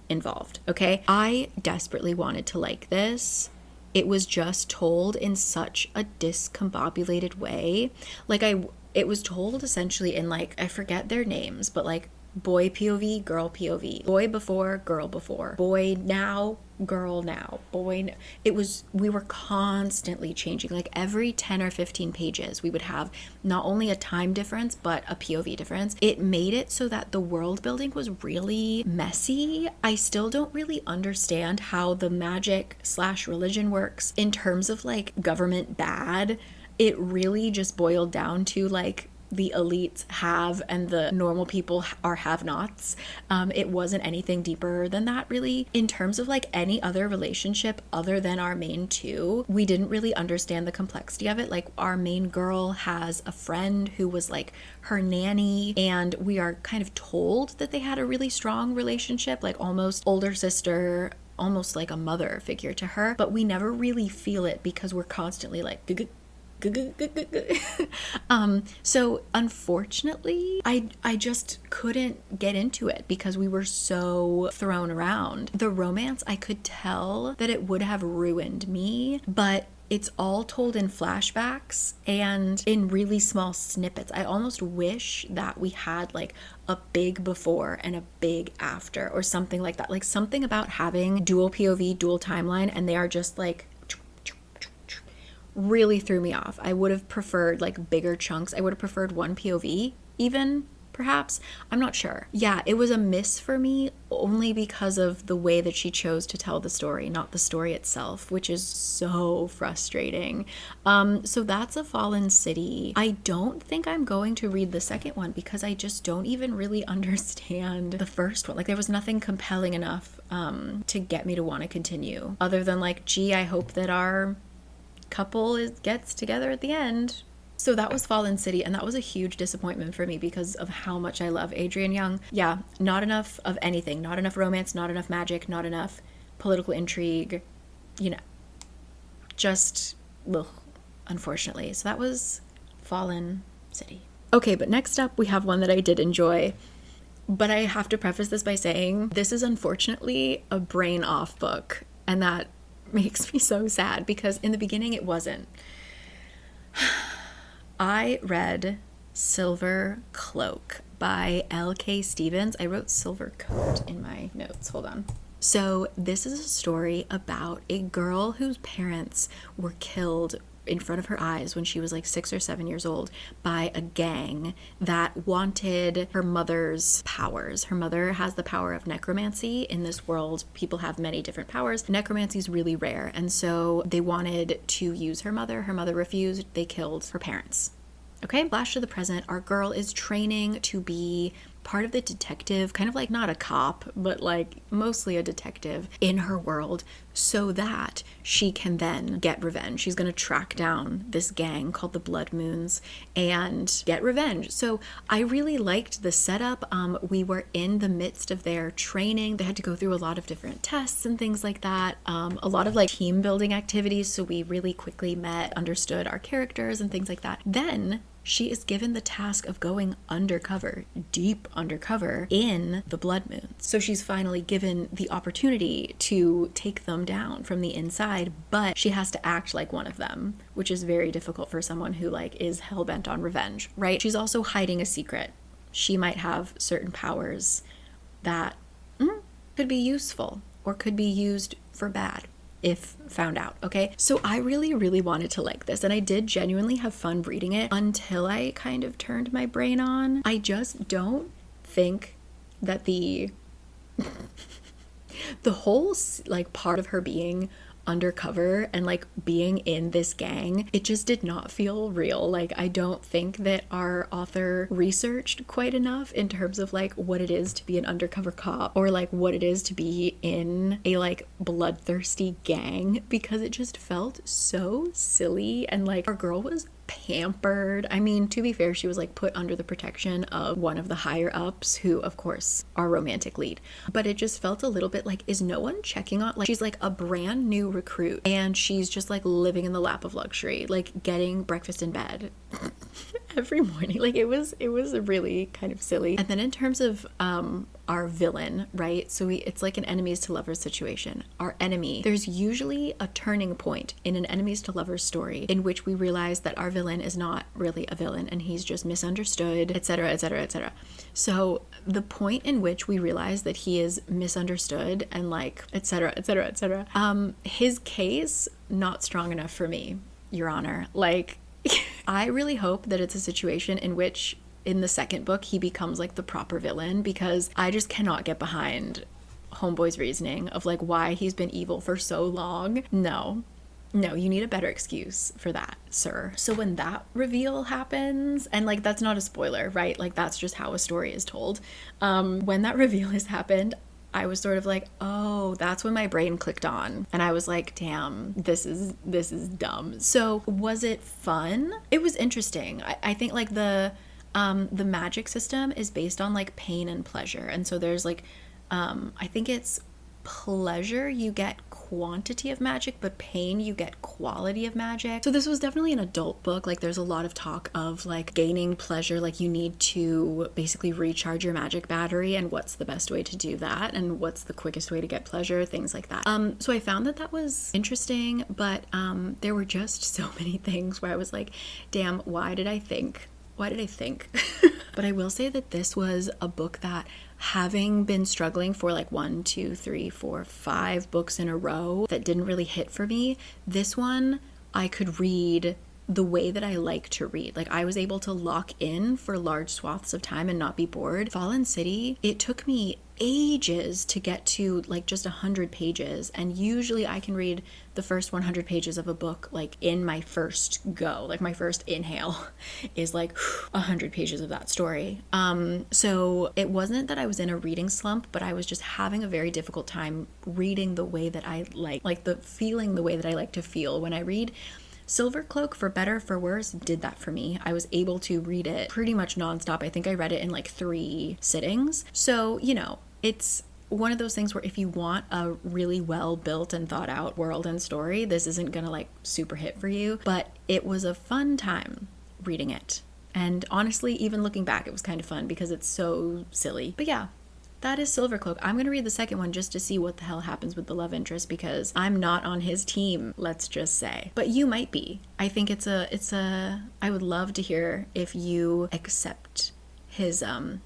Speaker 1: involved, okay? I desperately wanted to like this. It was just told in such a discombobulated way. Like it was told essentially in like, I forget their names, but like boy POV, girl POV, boy before, girl before, boy now, girl now, we were constantly changing. Like every 10 or 15 pages, we would have not only a time difference, but a POV difference. It made it so that the world building was really messy. I still don't really understand how the magic / religion works in terms of like government bad. It really just boiled down to like the elites have and the normal people are have-nots. It wasn't anything deeper than that, really. In terms of like any other relationship other than our main two, we didn't really understand the complexity of it. Like our main girl has a friend who was like her nanny, and we are kind of told that they had a really strong relationship, like almost older sister, almost like a mother figure to her, but we never really feel it because we're constantly like so unfortunately I just couldn't get into it because we were so thrown around. The romance, I could tell that it would have ruined me, but it's all told in flashbacks and in really small snippets. I almost wish that we had like a big before and a big after or something like that. Like something about having dual POV, dual timeline, and they are just like really threw me off. I would have preferred like bigger chunks. I would have preferred one POV even, perhaps. I'm not sure. Yeah, it was a miss for me only because of the way that she chose to tell the story, not the story itself, which is so frustrating. So that's A Fallen City. I don't think I'm going to read the second one because I just don't even really understand the first one. Like there was nothing compelling enough to get me to want to continue, other than like, gee, I hope that our couple gets together at the end. So that was Fallen City, and that was a huge disappointment for me because of how much I love Adrienne Young. Yeah, not enough of anything. Not enough romance, not enough magic, not enough political intrigue, you know, just ugh, unfortunately. So that was Fallen City. Okay, but next up we have one that I did enjoy, but I have to preface this by saying this is unfortunately a brain off book, and that makes me so sad because in the beginning it wasn't. I read Silvercloak by L.K. Stevens. I wrote Silvercoat in my notes. Hold on. So this is a story about a girl whose parents were killed in front of her eyes when she was like 6 or 7 years old by a gang that wanted her mother's powers. Her mother has the power of necromancy. In this world, people have many different powers. Necromancy is really rare, and so they wanted to use her mother. Her mother refused. They killed her parents. Okay, flash to the present. Our girl is training to be part of the detective, kind of like not a cop, but like mostly a detective in her world so that she can then get revenge. She's going to track down this gang called the Blood Moons and get revenge. So I really liked the setup. We were in the midst of their training. They had to go through a lot of different tests and things like that. A lot of like team building activities. So we really quickly met, understood our characters and things like that. Then she is given the task of going undercover, deep undercover in the Blood Moons. So she's finally given the opportunity to take them down from the inside, but she has to act like one of them, which is very difficult for someone who like is hell-bent on revenge, right? She's also hiding a secret. She might have certain powers that could be useful or could be used for bad if found out, okay? So I really, really wanted to like this, and I did genuinely have fun reading it until I kind of turned my brain on. I just don't think that the whole like part of her being undercover and like being in this gang, it just did not feel real. Like I don't think that our author researched quite enough in terms of like what it is to be an undercover cop or like what it is to be in a like bloodthirsty gang, because it just felt so silly, and like our girl was pampered. I mean, to be fair, she was like put under the protection of one of the higher ups who, of course, our romantic lead. But it just felt a little bit like, is no one checking on, like, she's like a brand new recruit and she's just like living in the lap of luxury, like getting breakfast in bed every morning. Like, it was really kind of silly. And then in terms of our villain, right? So it's like an enemies to lovers situation. Our enemy, there's usually a turning point in an enemies to lovers story in which we realize that our villain is not really a villain and he's just misunderstood, etc., etc., etc. So the point in which we realize that he is misunderstood and like, etc., etc., etc., his case, not strong enough for me, Your Honor. Like, I really hope that it's a situation in which in the second book he becomes like the proper villain, because I just cannot get behind homeboy's reasoning of like why he's been evil for so long. No, you need a better excuse for that, sir. So when that reveal happens, and like that's not a spoiler, right? Like that's just how a story is told. When that reveal has happened, I was sort of like, oh, that's when my brain clicked on. And I was like, damn, this is dumb. So was it fun? It was interesting. I think like the magic system is based on like pain and pleasure. And so there's like, I think it's pleasure, you get quantity of magic, but pain, you get quality of magic. So this was definitely an adult book. Like there's a lot of talk of like gaining pleasure, like you need to basically recharge your magic battery and what's the best way to do that and what's the quickest way to get pleasure, things like that. So I found that was interesting, but there were just so many things where I was like, damn, why did I think? But I will say that this was a book that, having been struggling for like 1, 2, 3, 4, 5 books in a row that didn't really hit for me, this one I could read the way that I like to read. Like I was able to lock in for large swaths of time and not be bored. Fallen City, it took me ages to get to like just 100 pages, and usually I can read the first 100 pages of a book like in my first go. Like my first inhale is like 100 pages of that story. So it wasn't that I was in a reading slump, but I was just having a very difficult time reading the way that I like the feeling the way that I like to feel when I read. Silvercloak, for better for worse, did that for me. I was able to read it pretty much nonstop. I think I read it in like 3 sittings. So, you know, it's one of those things where if you want a really well built and thought out world and story, this isn't gonna like super hit for you, but it was a fun time reading it. And honestly, even looking back, it was kind of fun because it's so silly. But yeah, that is Silvercloak. I'm gonna read the second one just to see what the hell happens with the love interest, because I'm not on his team, let's just say. But you might be. I think I would love to hear if you accept his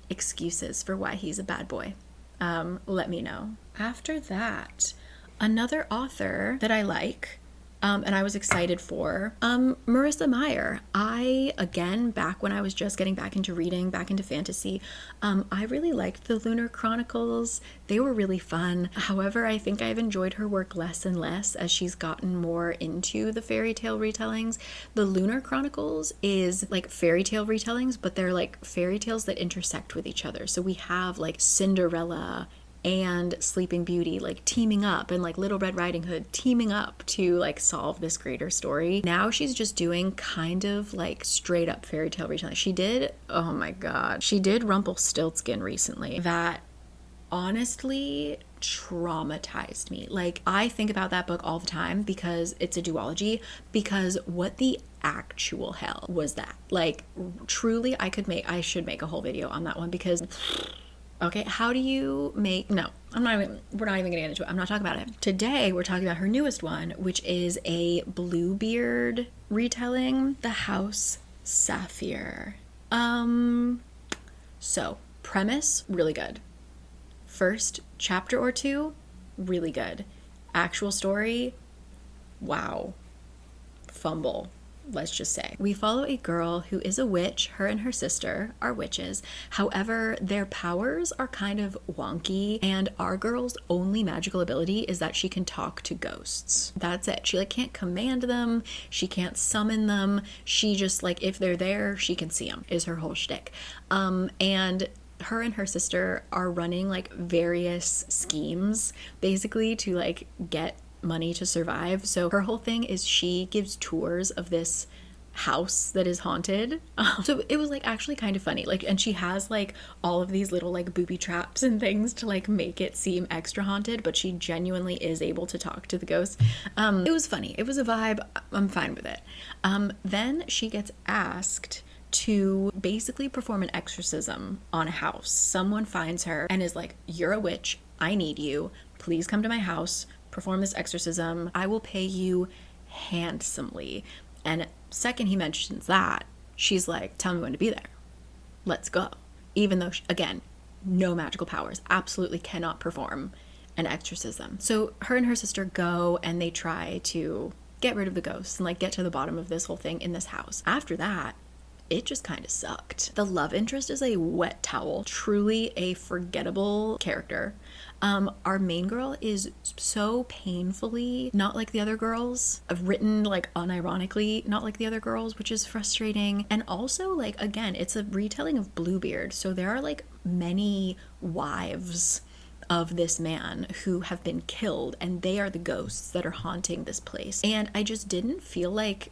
Speaker 1: excuses for why he's a bad boy. Let me know. After that, another author that I like, and I was excited for, Marissa Meyer. Again, back when I was just getting back into reading, back into fantasy, I really liked the Lunar Chronicles. They were really fun. However, I think I've enjoyed her work less and less as she's gotten more into the fairy tale retellings. The Lunar Chronicles is like fairy tale retellings, but they're like fairy tales that intersect with each other. So we have like Cinderella and Sleeping Beauty like teaming up, and like Little Red Riding Hood teaming up to like solve this greater story. Now she's just doing kind of like straight up fairy tale retelling. She did Rumpelstiltskin recently that honestly traumatized me. Like I think about that book all the time because it's a duology, because what the actual hell was that? Like truly, I should make a whole video on that one, because okay, how do you make... No, we're not even gonna get into it. I'm not talking about it. Today, we're talking about her newest one, which is a Bluebeard retelling, The House Saphir. So, premise, really good. First chapter or 2, really good. Actual story, wow. Fumble. Let's just say. We follow a girl who is a witch. Her and her sister are witches. However, their powers are kind of wonky, and our girl's only magical ability is that she can talk to ghosts. That's it. She like can't command them. She can't summon them. She just like, if they're there, she can see them, is her whole shtick. And her and her sister are running like various schemes basically to like get money to survive. So her whole thing is she gives tours of this house that is haunted. So it was like actually kind of funny. Like, and she has like all of these little like booby traps and things to like make it seem extra haunted, but she genuinely is able to talk to the ghosts. It was funny. It was a vibe. I'm fine with it. Then she gets asked to basically perform an exorcism on a house. Someone finds her and is like, "You're a witch. I need you. Please come to my house, perform this exorcism. I will pay you handsomely." And second he mentions that, she's like, "Tell me when to be there. Let's go." Even though, again, no magical powers, absolutely cannot perform an exorcism. So her and her sister go and they try to get rid of the ghosts and like get to the bottom of this whole thing in this house. After that, it just kind of sucked. The love interest is a wet towel, truly a forgettable character. Our main girl is so painfully not like the other girls, written like unironically not like the other girls, which is frustrating. And also, like, again, it's a retelling of Bluebeard, so there are like many wives of this man who have been killed, and they are the ghosts that are haunting this place. And I just didn't feel like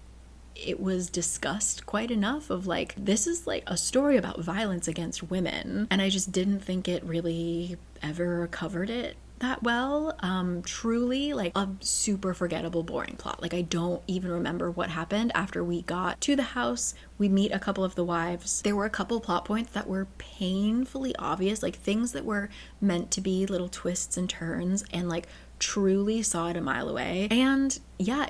Speaker 1: it was discussed quite enough of like, this is like a story about violence against women, and I just didn't think it really ever covered it that well. Truly like a super forgettable, boring plot. Like, I don't even remember what happened after we got to the house. We meet a couple of the wives. There were a couple plot points that were painfully obvious, like things that were meant to be little twists and turns, and like truly saw it a mile away. And yeah,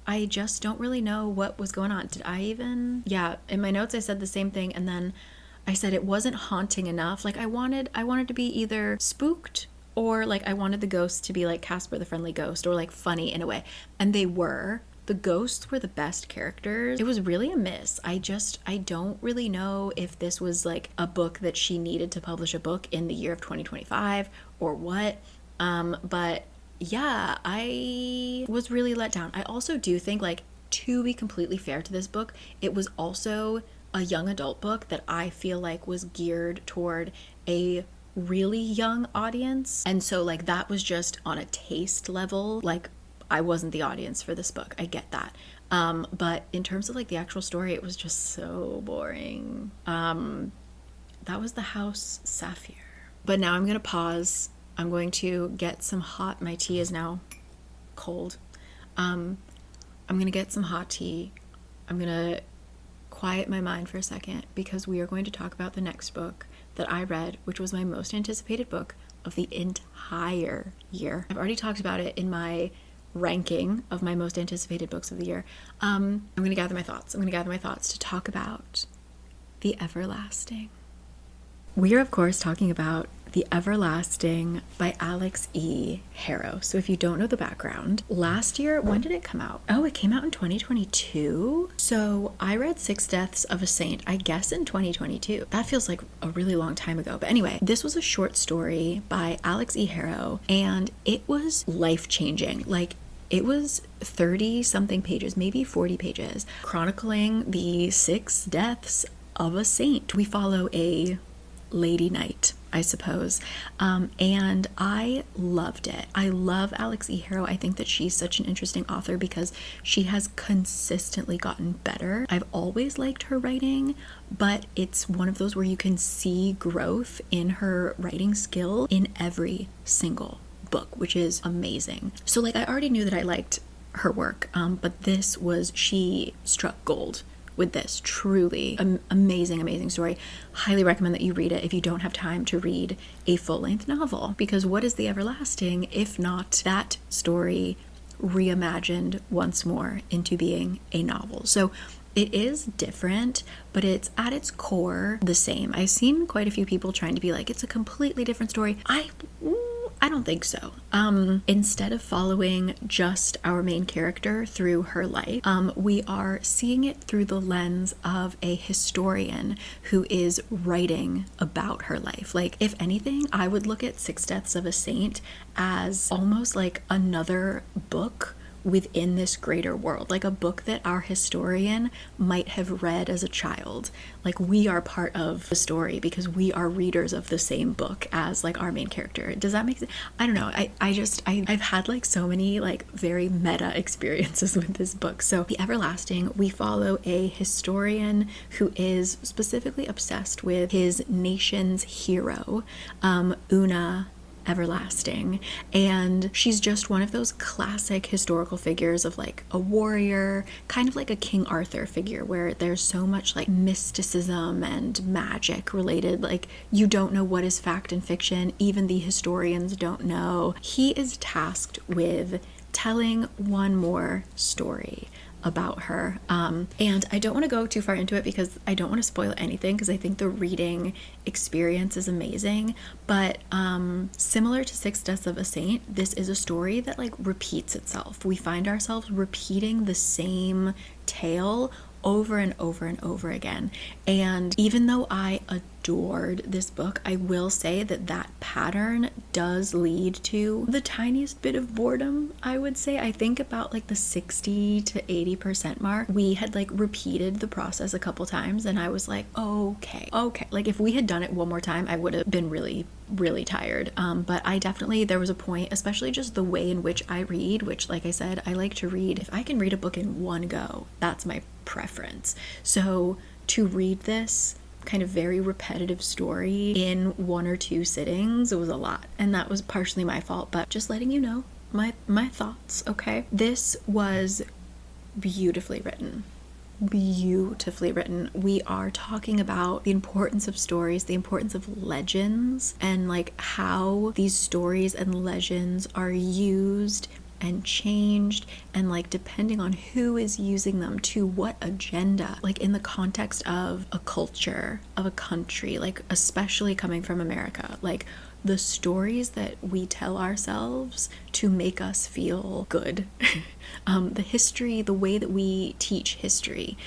Speaker 1: I just don't really know what was going on. Did I even? Yeah, in my notes I said the same thing, and then I said it wasn't haunting enough. Like, I wanted to be either spooked, or like I wanted the ghosts to be like Casper the Friendly Ghost, or like funny in a way. And they were. The ghosts were the best characters. It was really a miss. I don't really know if this was like a book that she needed to publish a book in the year of 2025 or what. But yeah, I was really let down. I also do think, like, to be completely fair to this book, it was also a young adult book that I feel like was geared toward a really young audience. And so like that was just on a taste level. Like, I wasn't the audience for this book. I get that. But in terms of like the actual story, it was just so boring. That was the house Saphir. But now I'm gonna pause. I'm going to get some hot, my tea is now cold. I'm gonna get some hot tea. I'm gonna quiet my mind for a second, because we are going to talk about the next book that I read, which was my most anticipated book of the entire year. I've already talked about it in my ranking of my most anticipated books of the year. I'm gonna gather my thoughts. To talk about The Everlasting. We are, of course, talking about The Everlasting by Alix E. Harrow. So if you don't know the background, last year, when did it come out? Oh, it came out in 2022. So I read Six Deaths of a Saint, I guess in 2022. That feels like a really long time ago. But anyway, this was a short story by Alix E. Harrow, and it was life-changing. Like, it was 30 something pages, maybe 40 pages, chronicling the 6 deaths of a saint. We follow a lady knight, I suppose, and I loved it. I love Alix E. Harrow. I think that she's such an interesting author because she has consistently gotten better. I've always liked her writing, but it's one of those where you can see growth in her writing skill in every single book, which is amazing. So like, I already knew that I liked her work, but she struck gold with this. Truly amazing story. Highly recommend that you read it if you don't have time to read a full-length novel, because what is The Everlasting if not that story reimagined once more into being a novel? So it is different, but it's at its core the same. I've seen quite a few people trying to be like, it's a completely different story. I don't think so. Instead of following just our main character through her life, we are seeing it through the lens of a historian who is writing about her life. Like, if anything, I would look at Six Deaths of a Saint as almost like another book within this greater world, like a book that our historian might have read as a child. Like we are part of the story because we are readers of the same book as like our main character. Does that make sense? I don't know. I've had like so many like very meta experiences with this book. So The Everlasting, we follow a historian who is specifically obsessed with his nation's hero, Una Everlasting, and she's just one of those classic historical figures of like a warrior, kind of like a King Arthur figure, where there's so much like mysticism and magic related, like you don't know what is fact and fiction, even the historians don't know. He is tasked with telling one more story about her, and I don't want to go too far into it because I don't want to spoil anything, because I think the reading experience is amazing. But similar to Six Deaths of a Saint, this is a story that like repeats itself. We find ourselves repeating the same tale over and over and over again. And even though I adored this book, I will say that that pattern does lead to the tiniest bit of boredom, I would say. I think about like the 60 to 80% mark. We had like repeated the process a couple times and I was like, okay. Like if we had done it one more time, I would have been really tired. But I definitely, there was a point, especially just the way in which I read, which like I said, I like to read. If I can read a book in one go, that's my preference. So to read this kind of very repetitive story in one or two sittings, it was a lot, and that was partially my fault, but just letting you know my thoughts. Okay, this was beautifully written. We are talking about the importance of stories, the importance of legends, and like how these stories and legends are used and changed, and like depending on who is using them to what agenda, like in the context of a culture, of a country, like especially coming from America, like the stories that we tell ourselves to make us feel good. The history, the way that we teach history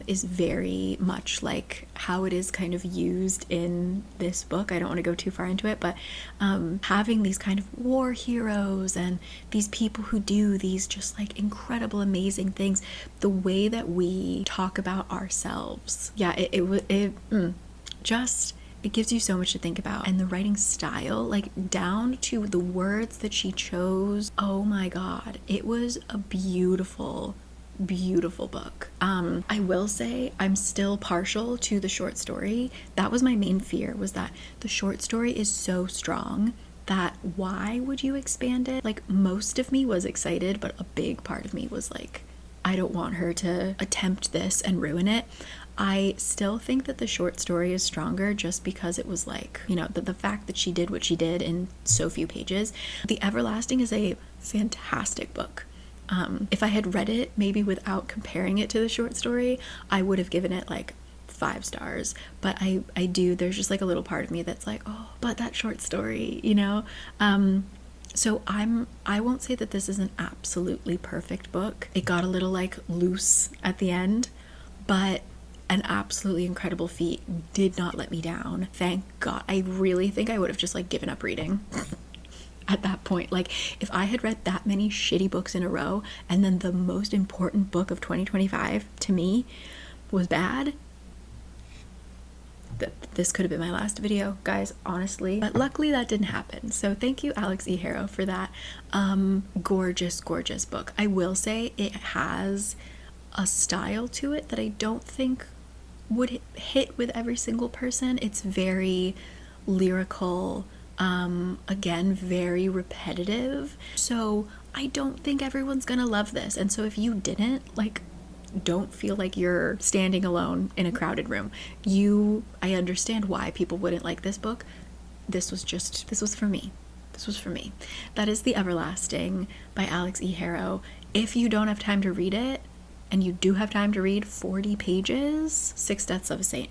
Speaker 1: is very much like how it is kind of used in this book. I don't want to go too far into it, but having these kind of war heroes and these people who do these just like incredible, amazing things, the way that we talk about ourselves. Yeah, it gives you so much to think about. And the writing style, like down to the words that she chose, oh my god, it was a beautiful book. I will say I'm still partial to the short story. That was my main fear, was that the short story is so strong that why would you expand it? Like most of me was excited, but a big part of me was like, I don't want her to attempt this and ruin it. I still think that the short story is stronger just because it was like, you know, the fact that she did what she did in so few pages. The Everlasting is a fantastic book. If I had read it maybe without comparing it to the short story, I would have given it like 5 stars. But I do, there's just like a little part of me that's like, oh, but that short story, you know? So I won't say that this is an absolutely perfect book. It got a little like loose at the end, but an absolutely incredible feat did not let me down. Thank God. I really think I would have just like given up reading at that point. Like if I had read that many shitty books in a row and then the most important book of 2025 to me was bad, this could have been my last video, guys, honestly. But luckily that didn't happen. So thank you, Alix E. Harrow, for that gorgeous book. I will say it has a style to it that I don't think would hit with every single person. It's very lyrical, again, very repetitive. So I don't think everyone's gonna love this. And so if you didn't, like, don't feel like you're standing alone in a crowded room. I understand why people wouldn't like this book. This was for me. This was for me. That is The Everlasting by Alix E. Harrow. If you don't have time to read it, and you do have time to read 40 pages, Six Deaths of a Saint.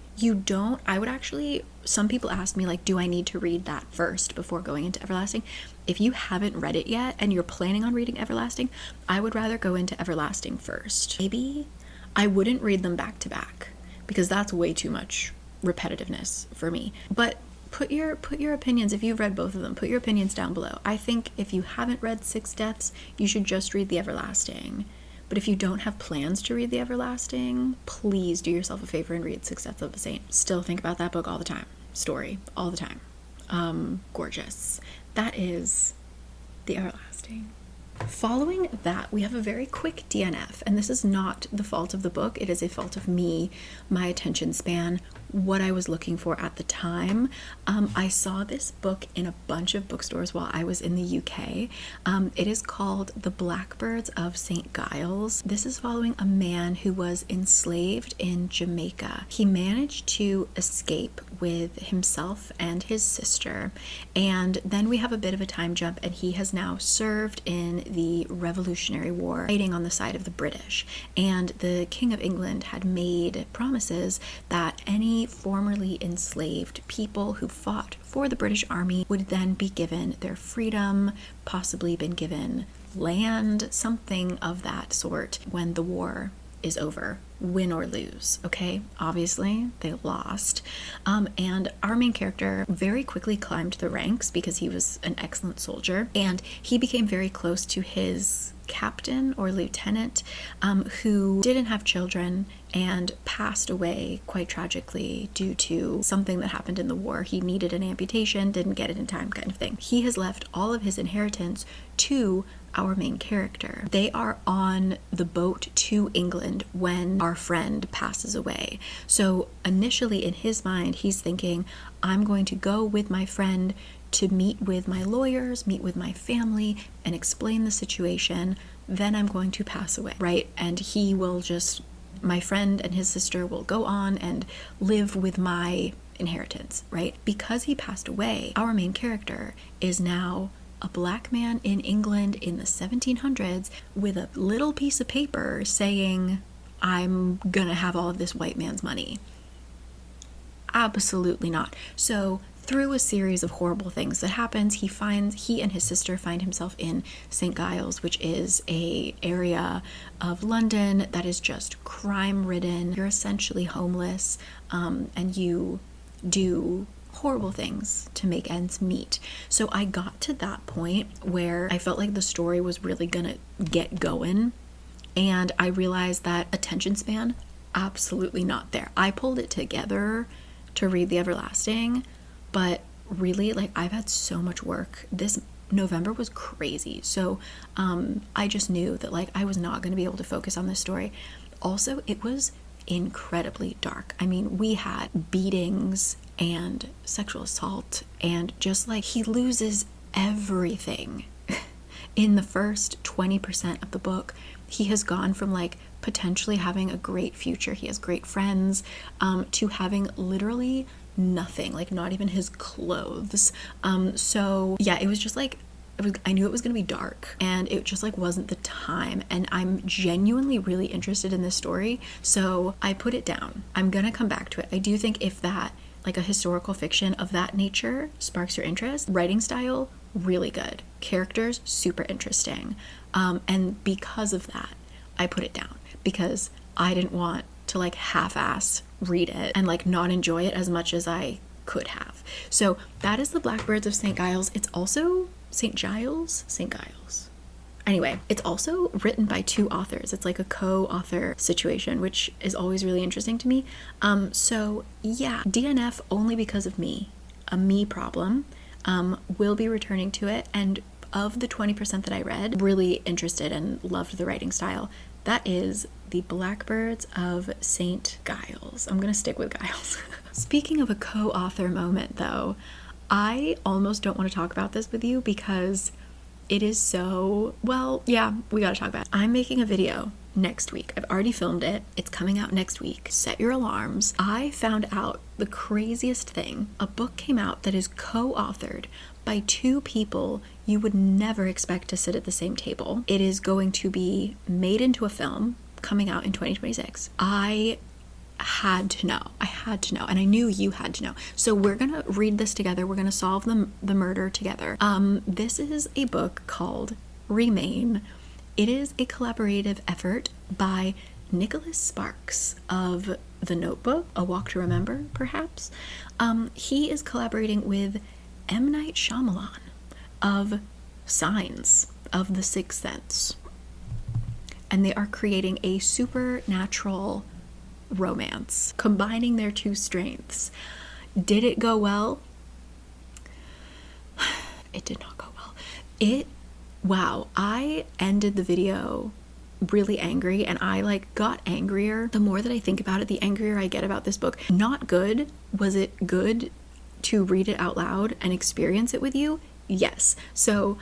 Speaker 1: Some people ask me, like, do I need to read that first before going into Everlasting? If you haven't read it yet and you're planning on reading Everlasting, I would rather go into Everlasting first. Maybe I wouldn't read them back to back because that's way too much repetitiveness for me. But put your opinions, if you've read both of them, put your opinions down below. I think if you haven't read Six Deaths, you should just read The Everlasting. But if you don't have plans to read The Everlasting, please do yourself a favor and read Six Deaths of a Saint. Still think about that book all the time. Story, all the time. Gorgeous. That is The Everlasting. Following that, we have a very quick DNF, and this is not the fault of the book. It is a fault of me, my attention span, what I was looking for at the time. I saw this book in a bunch of bookstores while I was in the UK. It is called The Blackbirds of St. Giles. This is following a man who was enslaved in Jamaica. He managed to escape with himself and his sister, and then we have a bit of a time jump, and he has now served in the Revolutionary War, fighting on the side of the British. And the King of England had made promises that any formerly enslaved people who fought for the British Army would then be given their freedom, possibly been given land, something of that sort when the war is over, win or lose. Okay, obviously they lost, and our main character very quickly climbed the ranks because he was an excellent soldier, and he became very close to his captain or lieutenant, who didn't have children and passed away quite tragically due to something that happened in the war. He needed an amputation, didn't get it in time, kind of thing. He has left all of his inheritance to our main character. They are on the boat to England when our friend passes away. So initially in his mind, he's thinking, I'm going to go with my friend to meet with my lawyers, meet with my family, and explain the situation. Then I'm going to pass away, right? And he will just, my friend and his sister will go on and live with my inheritance, right? Because he passed away, our main character is now a black man in England in the 1700s with a little piece of paper saying, I'm gonna have all of this white man's money. Absolutely not. So through a series of horrible things that happens, he and his sister find himself in St. Giles, which is a area of London that is just crime ridden. You're essentially homeless, and you do horrible things to make ends meet. So I got to that point where I felt like the story was really gonna get going, and I realized that attention span, absolutely not there. I pulled it together to read The Everlasting, but really, like, I've had so much work. This November was crazy. So I just knew that, like, I was not going to be able to focus on this story. Also, it was incredibly dark. I mean, we had beatings and sexual assault, and just like, he loses everything. In the first 20% of the book, he has gone from like potentially having a great future, he has great friends, to having literally nothing, like not even his clothes. So yeah, it was just like, I knew it was gonna be dark, and it just like wasn't the time, and I'm genuinely really interested in this story, so I put it down. I'm gonna come back to it. I do think if that, like a historical fiction of that nature, sparks your interest, writing style, really good, characters, super interesting, and because of that, I put it down, because I didn't want to like half-ass read it and like not enjoy it as much as I could have. So that is The Blackbirds of St. Giles. It's also St. Giles? St. Giles. Anyway, it's also written by two authors. It's like a co-author situation, which is always really interesting to me. So yeah, DNF only because of me, a me problem. Will be returning to it, and of the 20% that I read, really interested and loved the writing style. That is The Blackbirds of St. Giles. I'm gonna stick with Giles. Speaking of a co-author moment though, I almost don't want to talk about this with you because it is so, well, yeah, we gotta talk about it. I'm making a video next week. I've already filmed it. It's coming out next week. Set your alarms. I found out the craziest thing. A book came out that is co-authored by two people you would never expect to sit at the same table. It is going to be made into a film coming out in 2026. I had to know, and I knew you had to know. So we're gonna read this together. We're gonna solve the murder together. This is a book called Remain. It is a collaborative effort by Nicholas Sparks of The Notebook, A Walk to Remember, perhaps. He is collaborating with M. Night Shyamalan of Signs, of The Sixth Sense. And they are creating a supernatural romance, combining their two strengths. Did it go well? It did not go well. Wow, I ended the video really angry, and I like got angrier. The more that I think about it, the angrier I get about this book. Not good. Was it good to read it out loud and experience it with you? Yes. So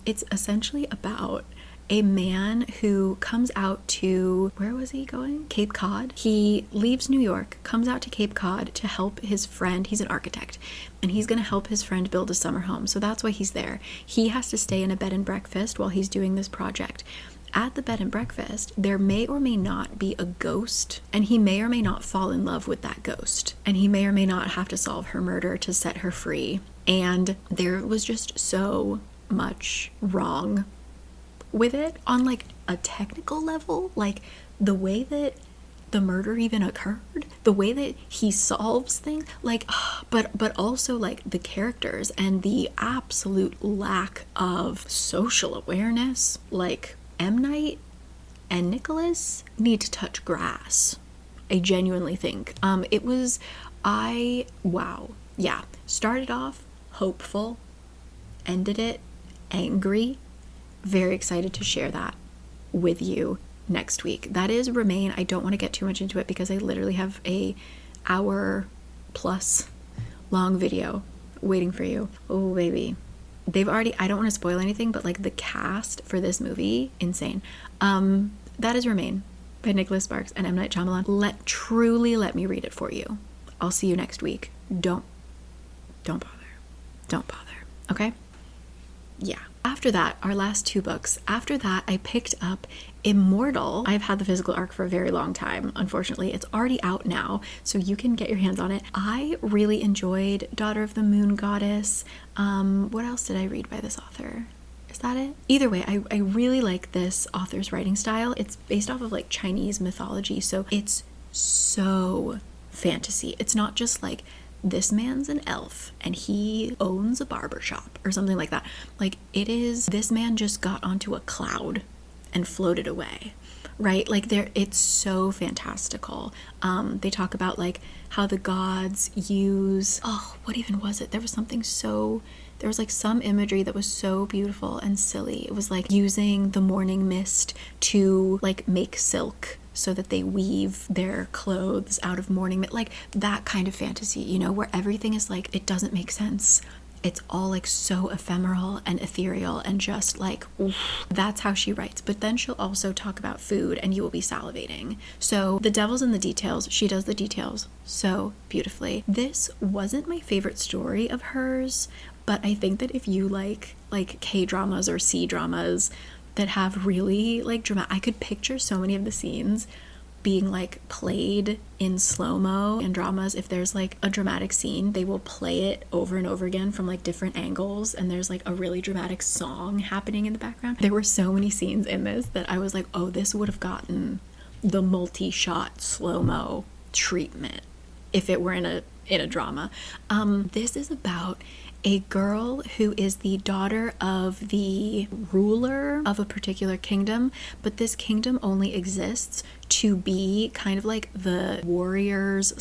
Speaker 1: it's essentially about a man who comes out to, where was he going? Cape Cod. He leaves New York, comes out to Cape Cod to help his friend. He's an architect, and he's going to help his friend build a summer home. So that's why he's there. He has to stay in a bed and breakfast while he's doing this project. At the bed and breakfast, there may or may not be a ghost, and he may or may not fall in love with that ghost, and he may or may not have to solve her murder to set her free. And there was just so much wrong with it on like a technical level, like the way that the murder even occurred, the way that he solves things, like but also like the characters and the absolute lack of social awareness. Like M. Night and Nicholas need to touch grass. I genuinely think wow, yeah, started off hopeful, ended it angry. Very excited to share that with you next week. That is Remain. I don't want to get too much into it because I literally have a hour plus long video waiting for you. Oh baby, they've already, I don't want to spoil anything, but like the cast for this movie, insane. That is Remain by Nicholas Sparks and M. Night Shyamalan. Truly let me read it for you. I'll see you next week. Don't bother, okay? Yeah. After that, our last two books. After that, I picked up Immortal. I've had the physical arc for a very long time. Unfortunately, it's already out now, so you can get your hands on it. I really enjoyed Daughter of the Moon Goddess. What else did I read by this author? Is that it? Either way, I really like this author's writing style. It's based off of like Chinese mythology, so it's so fantasy. It's not just like this man's an elf and he owns a barber shop or something like that. Like it is, this man just got onto a cloud and floated away, right? Like it's so fantastical. They talk about like how the gods use, what even was it? There was like some imagery that was so beautiful and silly. It was like using the morning mist to like make silk so that they weave their clothes out of morning mist, like that kind of fantasy, you know, where everything is like, it doesn't make sense. It's all like so ephemeral and ethereal and just like, oof. That's how she writes. But then she'll also talk about food and you will be salivating. So the devil's in the details. She does the details so beautifully. This wasn't my favorite story of hers, but I think that if you like K-dramas or C-dramas that have really like dramatic, I could picture so many of the scenes being like played in slow-mo in dramas. If there's like a dramatic scene, they will play it over and over again from like different angles, and there's like a really dramatic song happening in the background. There were so many scenes in this that I was like, oh, this would have gotten the multi-shot slow-mo treatment if it were in a drama. This is about a girl who is the daughter of the ruler of a particular kingdom, but this kingdom only exists to be kind of like the warriors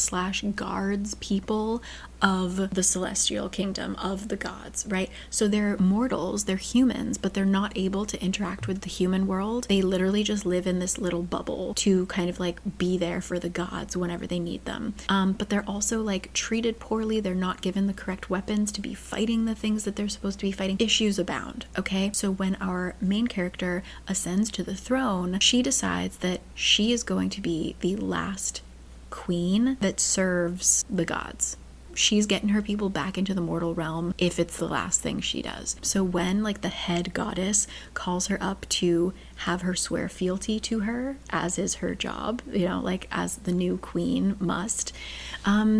Speaker 1: / guards people of the celestial kingdom of the gods, right? So they're mortals, they're humans, but they're not able to interact with the human world. They literally just live in this little bubble to kind of like be there for the gods whenever they need them. But they're also like treated poorly. They're not given the correct weapons to be fighting the things that they're supposed to be fighting. Issues abound, okay? So when our main character ascends to the throne, she decides that she is going to be the last queen that serves the gods. She's getting her people back into the mortal realm if it's the last thing she does. So when like the head goddess calls her up to have her swear fealty to her, as is her job, you know, like as the new queen must,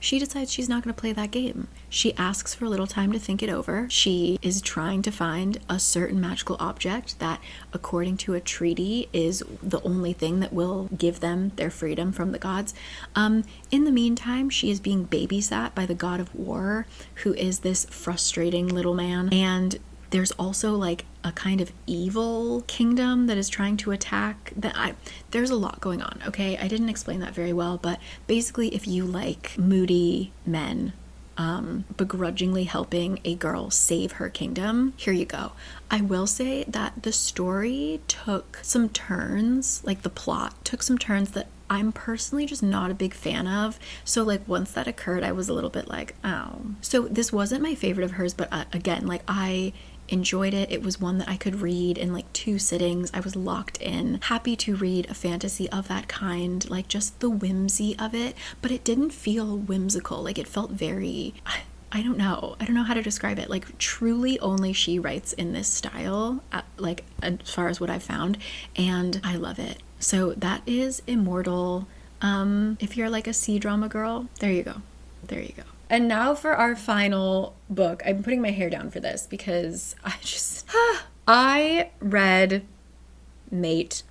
Speaker 1: she decides she's not going to play that game. She asks for a little time to think it over. She is trying to find a certain magical object that, according to a treaty, is the only thing that will give them their freedom from the gods. In the meantime, she is being babysat by the god of war, who is this frustrating little man. And there's also like a kind of evil kingdom that is trying to attack. There's a lot going on, okay? I didn't explain that very well, but basically if you like moody men begrudgingly helping a girl save her kingdom, here you go. I will say that the story took some turns, like the plot took some turns that I'm personally just not a big fan of. So like once that occurred, I was a little bit like, oh. So this wasn't my favorite of hers, but again, like I enjoyed it. It was one that I could read in like 2 sittings. I was locked in, happy to read a fantasy of that kind, like just the whimsy of it, but it didn't feel whimsical. Like it felt very, I don't know how to describe it. Like truly only she writes in this style, like as far as what I've found, and I love it. So that is Immortal. If you're like a C-drama girl, there you go. And now for our final book. I'm putting my hair down for this because I read Mate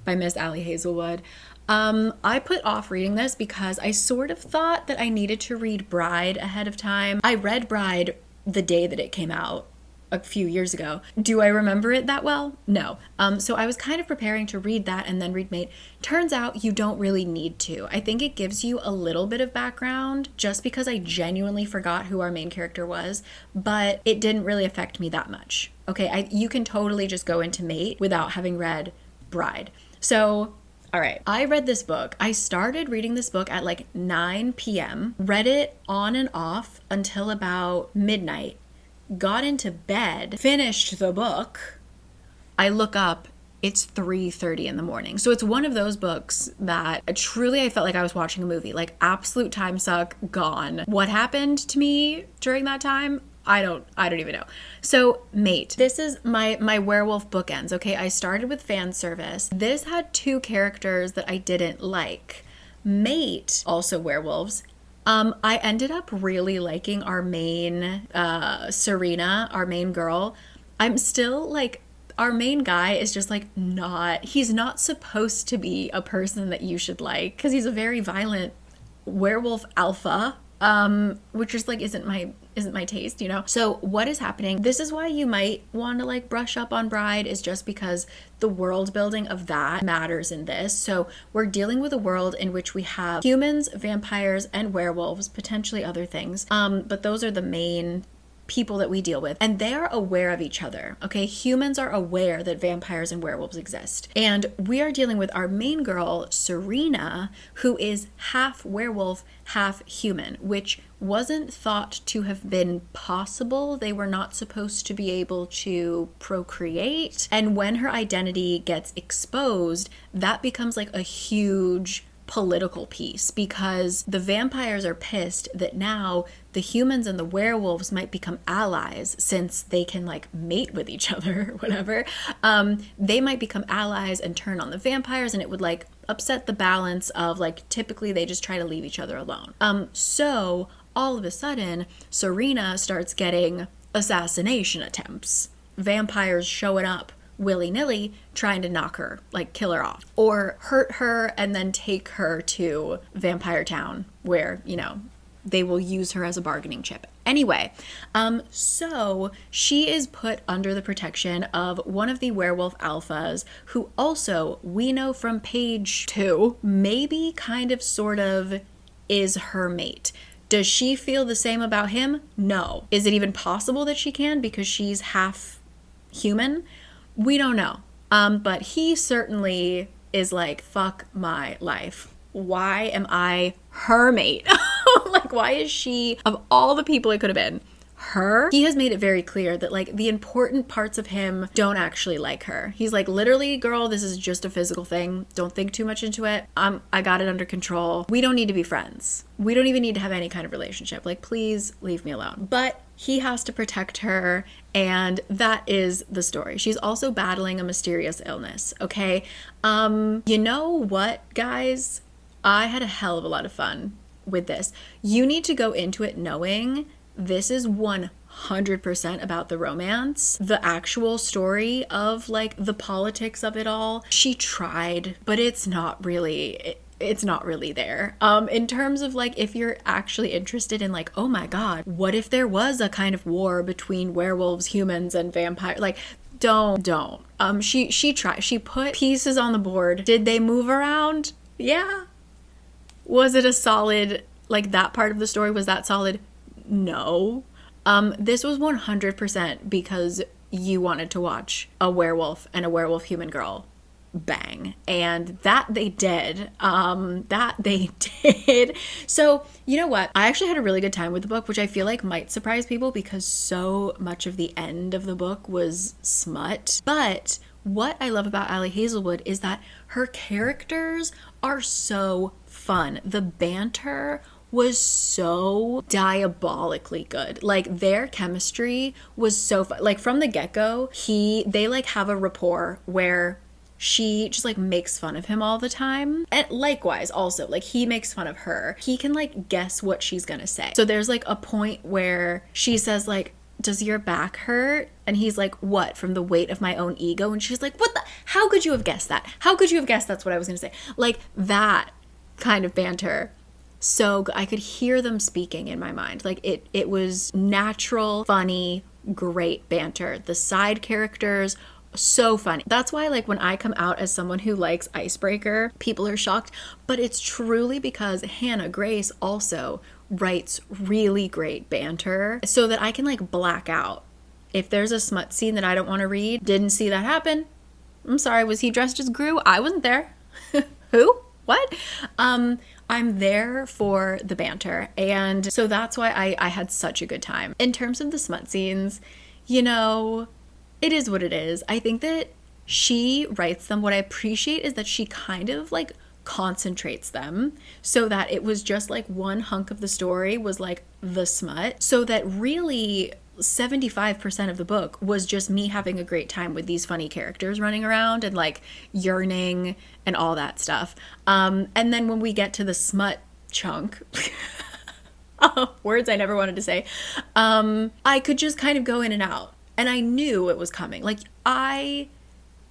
Speaker 1: by Miss Allie Hazelwood. I put off reading this because I sort of thought that I needed to read Bride ahead of time. I read Bride the day that it came out a few years ago. Do I remember it that well? No. So I was kind of preparing to read that and then read Mate. Turns out you don't really need to. I think it gives you a little bit of background just because I genuinely forgot who our main character was, but it didn't really affect me that much. Okay, you can totally just go into Mate without having read Bride. So all right, I read this book. I started reading this book at like 9 p.m., read it on and off until about midnight, got into bed, finished the book. I look up, it's 3:30 in the morning. So it's one of those books that truly I felt like I was watching a movie, like absolute time suck, gone. What happened to me during that time? I don't even know. So Mate, this is my werewolf bookends, okay? I started with fan service. This had 2 characters that I didn't like. Mate, also werewolves. I ended up really liking our main, Serena, our main girl. I'm still like, our main guy is just like he's not supposed to be a person that you should like because he's a very violent werewolf alpha, which is like, isn't my taste, you know? So what is happening? This is why you might want to like brush up on Bride, is just because the world building of that matters in this. So we're dealing with a world in which we have humans, vampires, and werewolves, potentially other things. But those are the main people that we deal with, and they are aware of each other, okay? Humans are aware that vampires and werewolves exist, and we are dealing with our main girl, Serena, who is half werewolf, half human, which wasn't thought to have been possible. They were not supposed to be able to procreate, and when her identity gets exposed, that becomes like a huge political piece, because the vampires are pissed that now the humans and the werewolves might become allies since they can like mate with each other or whatever. They might become allies and turn on the vampires, and it would like upset the balance of like, typically they just try to leave each other alone. So all of a sudden Serena starts getting assassination attempts, vampires showing up willy-nilly trying to knock her, like kill her off or hurt her and then take her to Vampire Town where, you know, they will use her as a bargaining chip. Anyway, so she is put under the protection of one of the werewolf alphas, who also, we know from page 2, maybe kind of sort of is her mate. Does she feel the same about him? No. Is it even possible that she can because she's half human? We don't know. But he certainly is like, fuck my life. Why am I her mate? Like, why is she, of all the people it could have been, her? He has made it very clear that like the important parts of him don't actually like her. He's like, literally, girl, this is just a physical thing. Don't think too much into it. I got it under control. We don't need to be friends. We don't even need to have any kind of relationship. Like, please leave me alone. But he has to protect her, and that is the story. She's also battling a mysterious illness, okay? You know what, guys? I had a hell of a lot of fun with this. You need to go into it knowing this is 100% about the romance, the actual story of like the politics of it all. She tried, but it's not really there. In terms of like, if you're actually interested in like, oh my God, what if there was a kind of war between werewolves, humans, and vampires? Like, don't. She tried. She put pieces on the board. Did they move around? Yeah. Was it a solid, like that part of the story, was that solid? No. This was 100% because you wanted to watch a werewolf and a werewolf human girl bang, and that they did. So you know what, I actually had a really good time with the book, which I feel like might surprise people because so much of the end of the book was smut. But what I love about Ali Hazelwood is that her characters are so fun. The banter was so diabolically good. Like their chemistry was so fun. Like from the get-go, they like have a rapport where she just like makes fun of him all the time. And likewise also, like he makes fun of her. He can like guess what she's gonna say. So there's like a point where she says like, does your back hurt? And he's like, what, from the weight of my own ego? And she's like, what the, how could you have guessed that? How could you have guessed that's what I was gonna say? Like that kind of banter. So I could hear them speaking in my mind. Like it was natural, funny, great banter. The side characters, so funny. That's why like when I come out as someone who likes Icebreaker, people are shocked, but it's truly because Hannah Grace also writes really great banter so that I can like black out. If there's a smut scene that I don't want to read, didn't see that happen. I'm sorry, was he dressed as Gru? I wasn't there. Who? What? I'm there for the banter. And so that's why I had such a good time. In terms of the smut scenes, you know, it is what it is. I think that she writes them. What I appreciate is that she kind of like concentrates them so that it was just like one hunk of the story was like the smut. So that really 75% of the book was just me having a great time with these funny characters running around and like yearning and all that stuff. And then when we get to the smut chunk, words I never wanted to say, I could just kind of go in and out. And I knew it was coming. Like I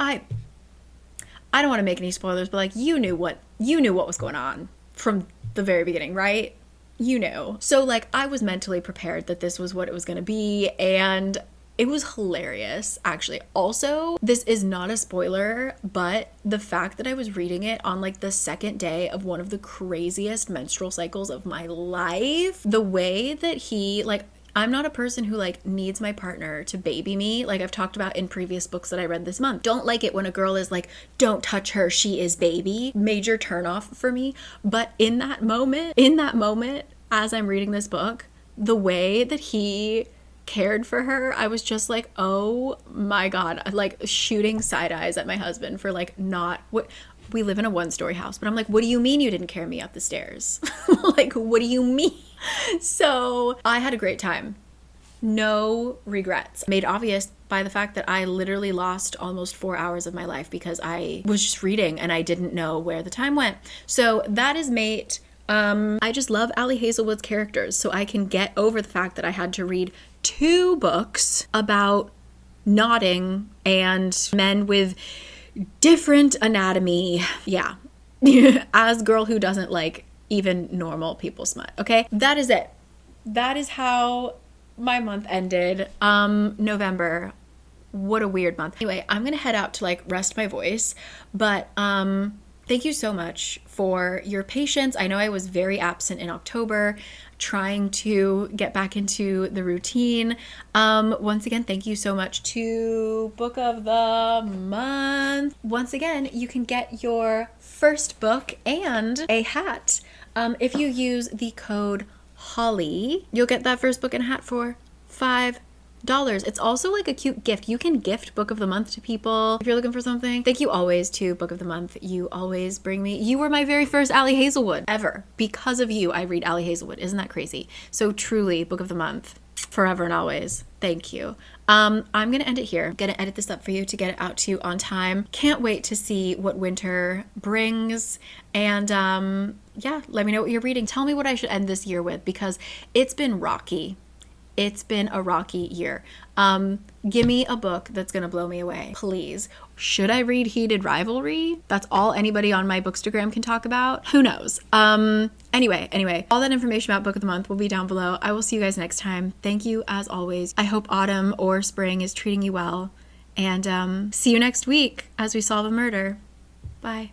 Speaker 1: don't want to make any spoilers, but like you knew what was going on from the very beginning, right? You knew. So like I was mentally prepared that this was what it was going to be, and it was hilarious, actually. Also, this is not a spoiler, but the fact that I was reading it on like the second day of one of the craziest menstrual cycles of my life, the way that he like, I'm not a person who like needs my partner to baby me. Like I've talked about in previous books that I read this month. Don't like it when a girl is like, don't touch her, she is baby. Major turnoff for me. But in that moment, as I'm reading this book, the way that he cared for her, I was just like, oh my God, like shooting side eyes at my husband for like not what. We live in a one-story house, but I'm like, what do you mean you didn't carry me up the stairs? Like, what do you mean? So I had a great time. No regrets. Made obvious by the fact that I literally lost almost 4 hours of my life because I was just reading and I didn't know where the time went. So that is Mate. I just love Ali Hazelwood's characters, so I can get over the fact that I had to read 2 books about nodding and men with different anatomy. Yeah. As girl who doesn't like even normal people smut. Okay. That is it. That is how my month ended. November. What a weird month. Anyway, I'm going to head out to like rest my voice, but, thank you so much for your patience. I know I was very absent in October, trying to get back into the routine. Once again, thank you so much to Book of the Month. Once again, you can get your first book and a hat. If you use the code HOLLY, you'll get that first book and hat for $5. It's also like a cute gift. You can gift Book of the Month to people if you're looking for something. Thank you always to Book of the Month. You always bring me, you were my very first Ali Hazelwood ever. Because of you, I read Ali Hazelwood. Isn't that crazy? So truly, Book of the Month, forever and always. Thank you. I'm going to end it here. I'm going to edit this up for you to get it out to you on time. Can't wait to see what winter brings. And yeah, let me know what you're reading. Tell me what I should end this year with, because it's been rocky. It's been a rocky year. Give me a book that's going to blow me away, please. Should I read Heated Rivalry? That's all anybody on my Bookstagram can talk about. Who knows? Anyway, all that information about Book of the Month will be down below. I will see you guys next time. Thank you as always. I hope autumn or spring is treating you well. And see you next week as we solve a murder. Bye.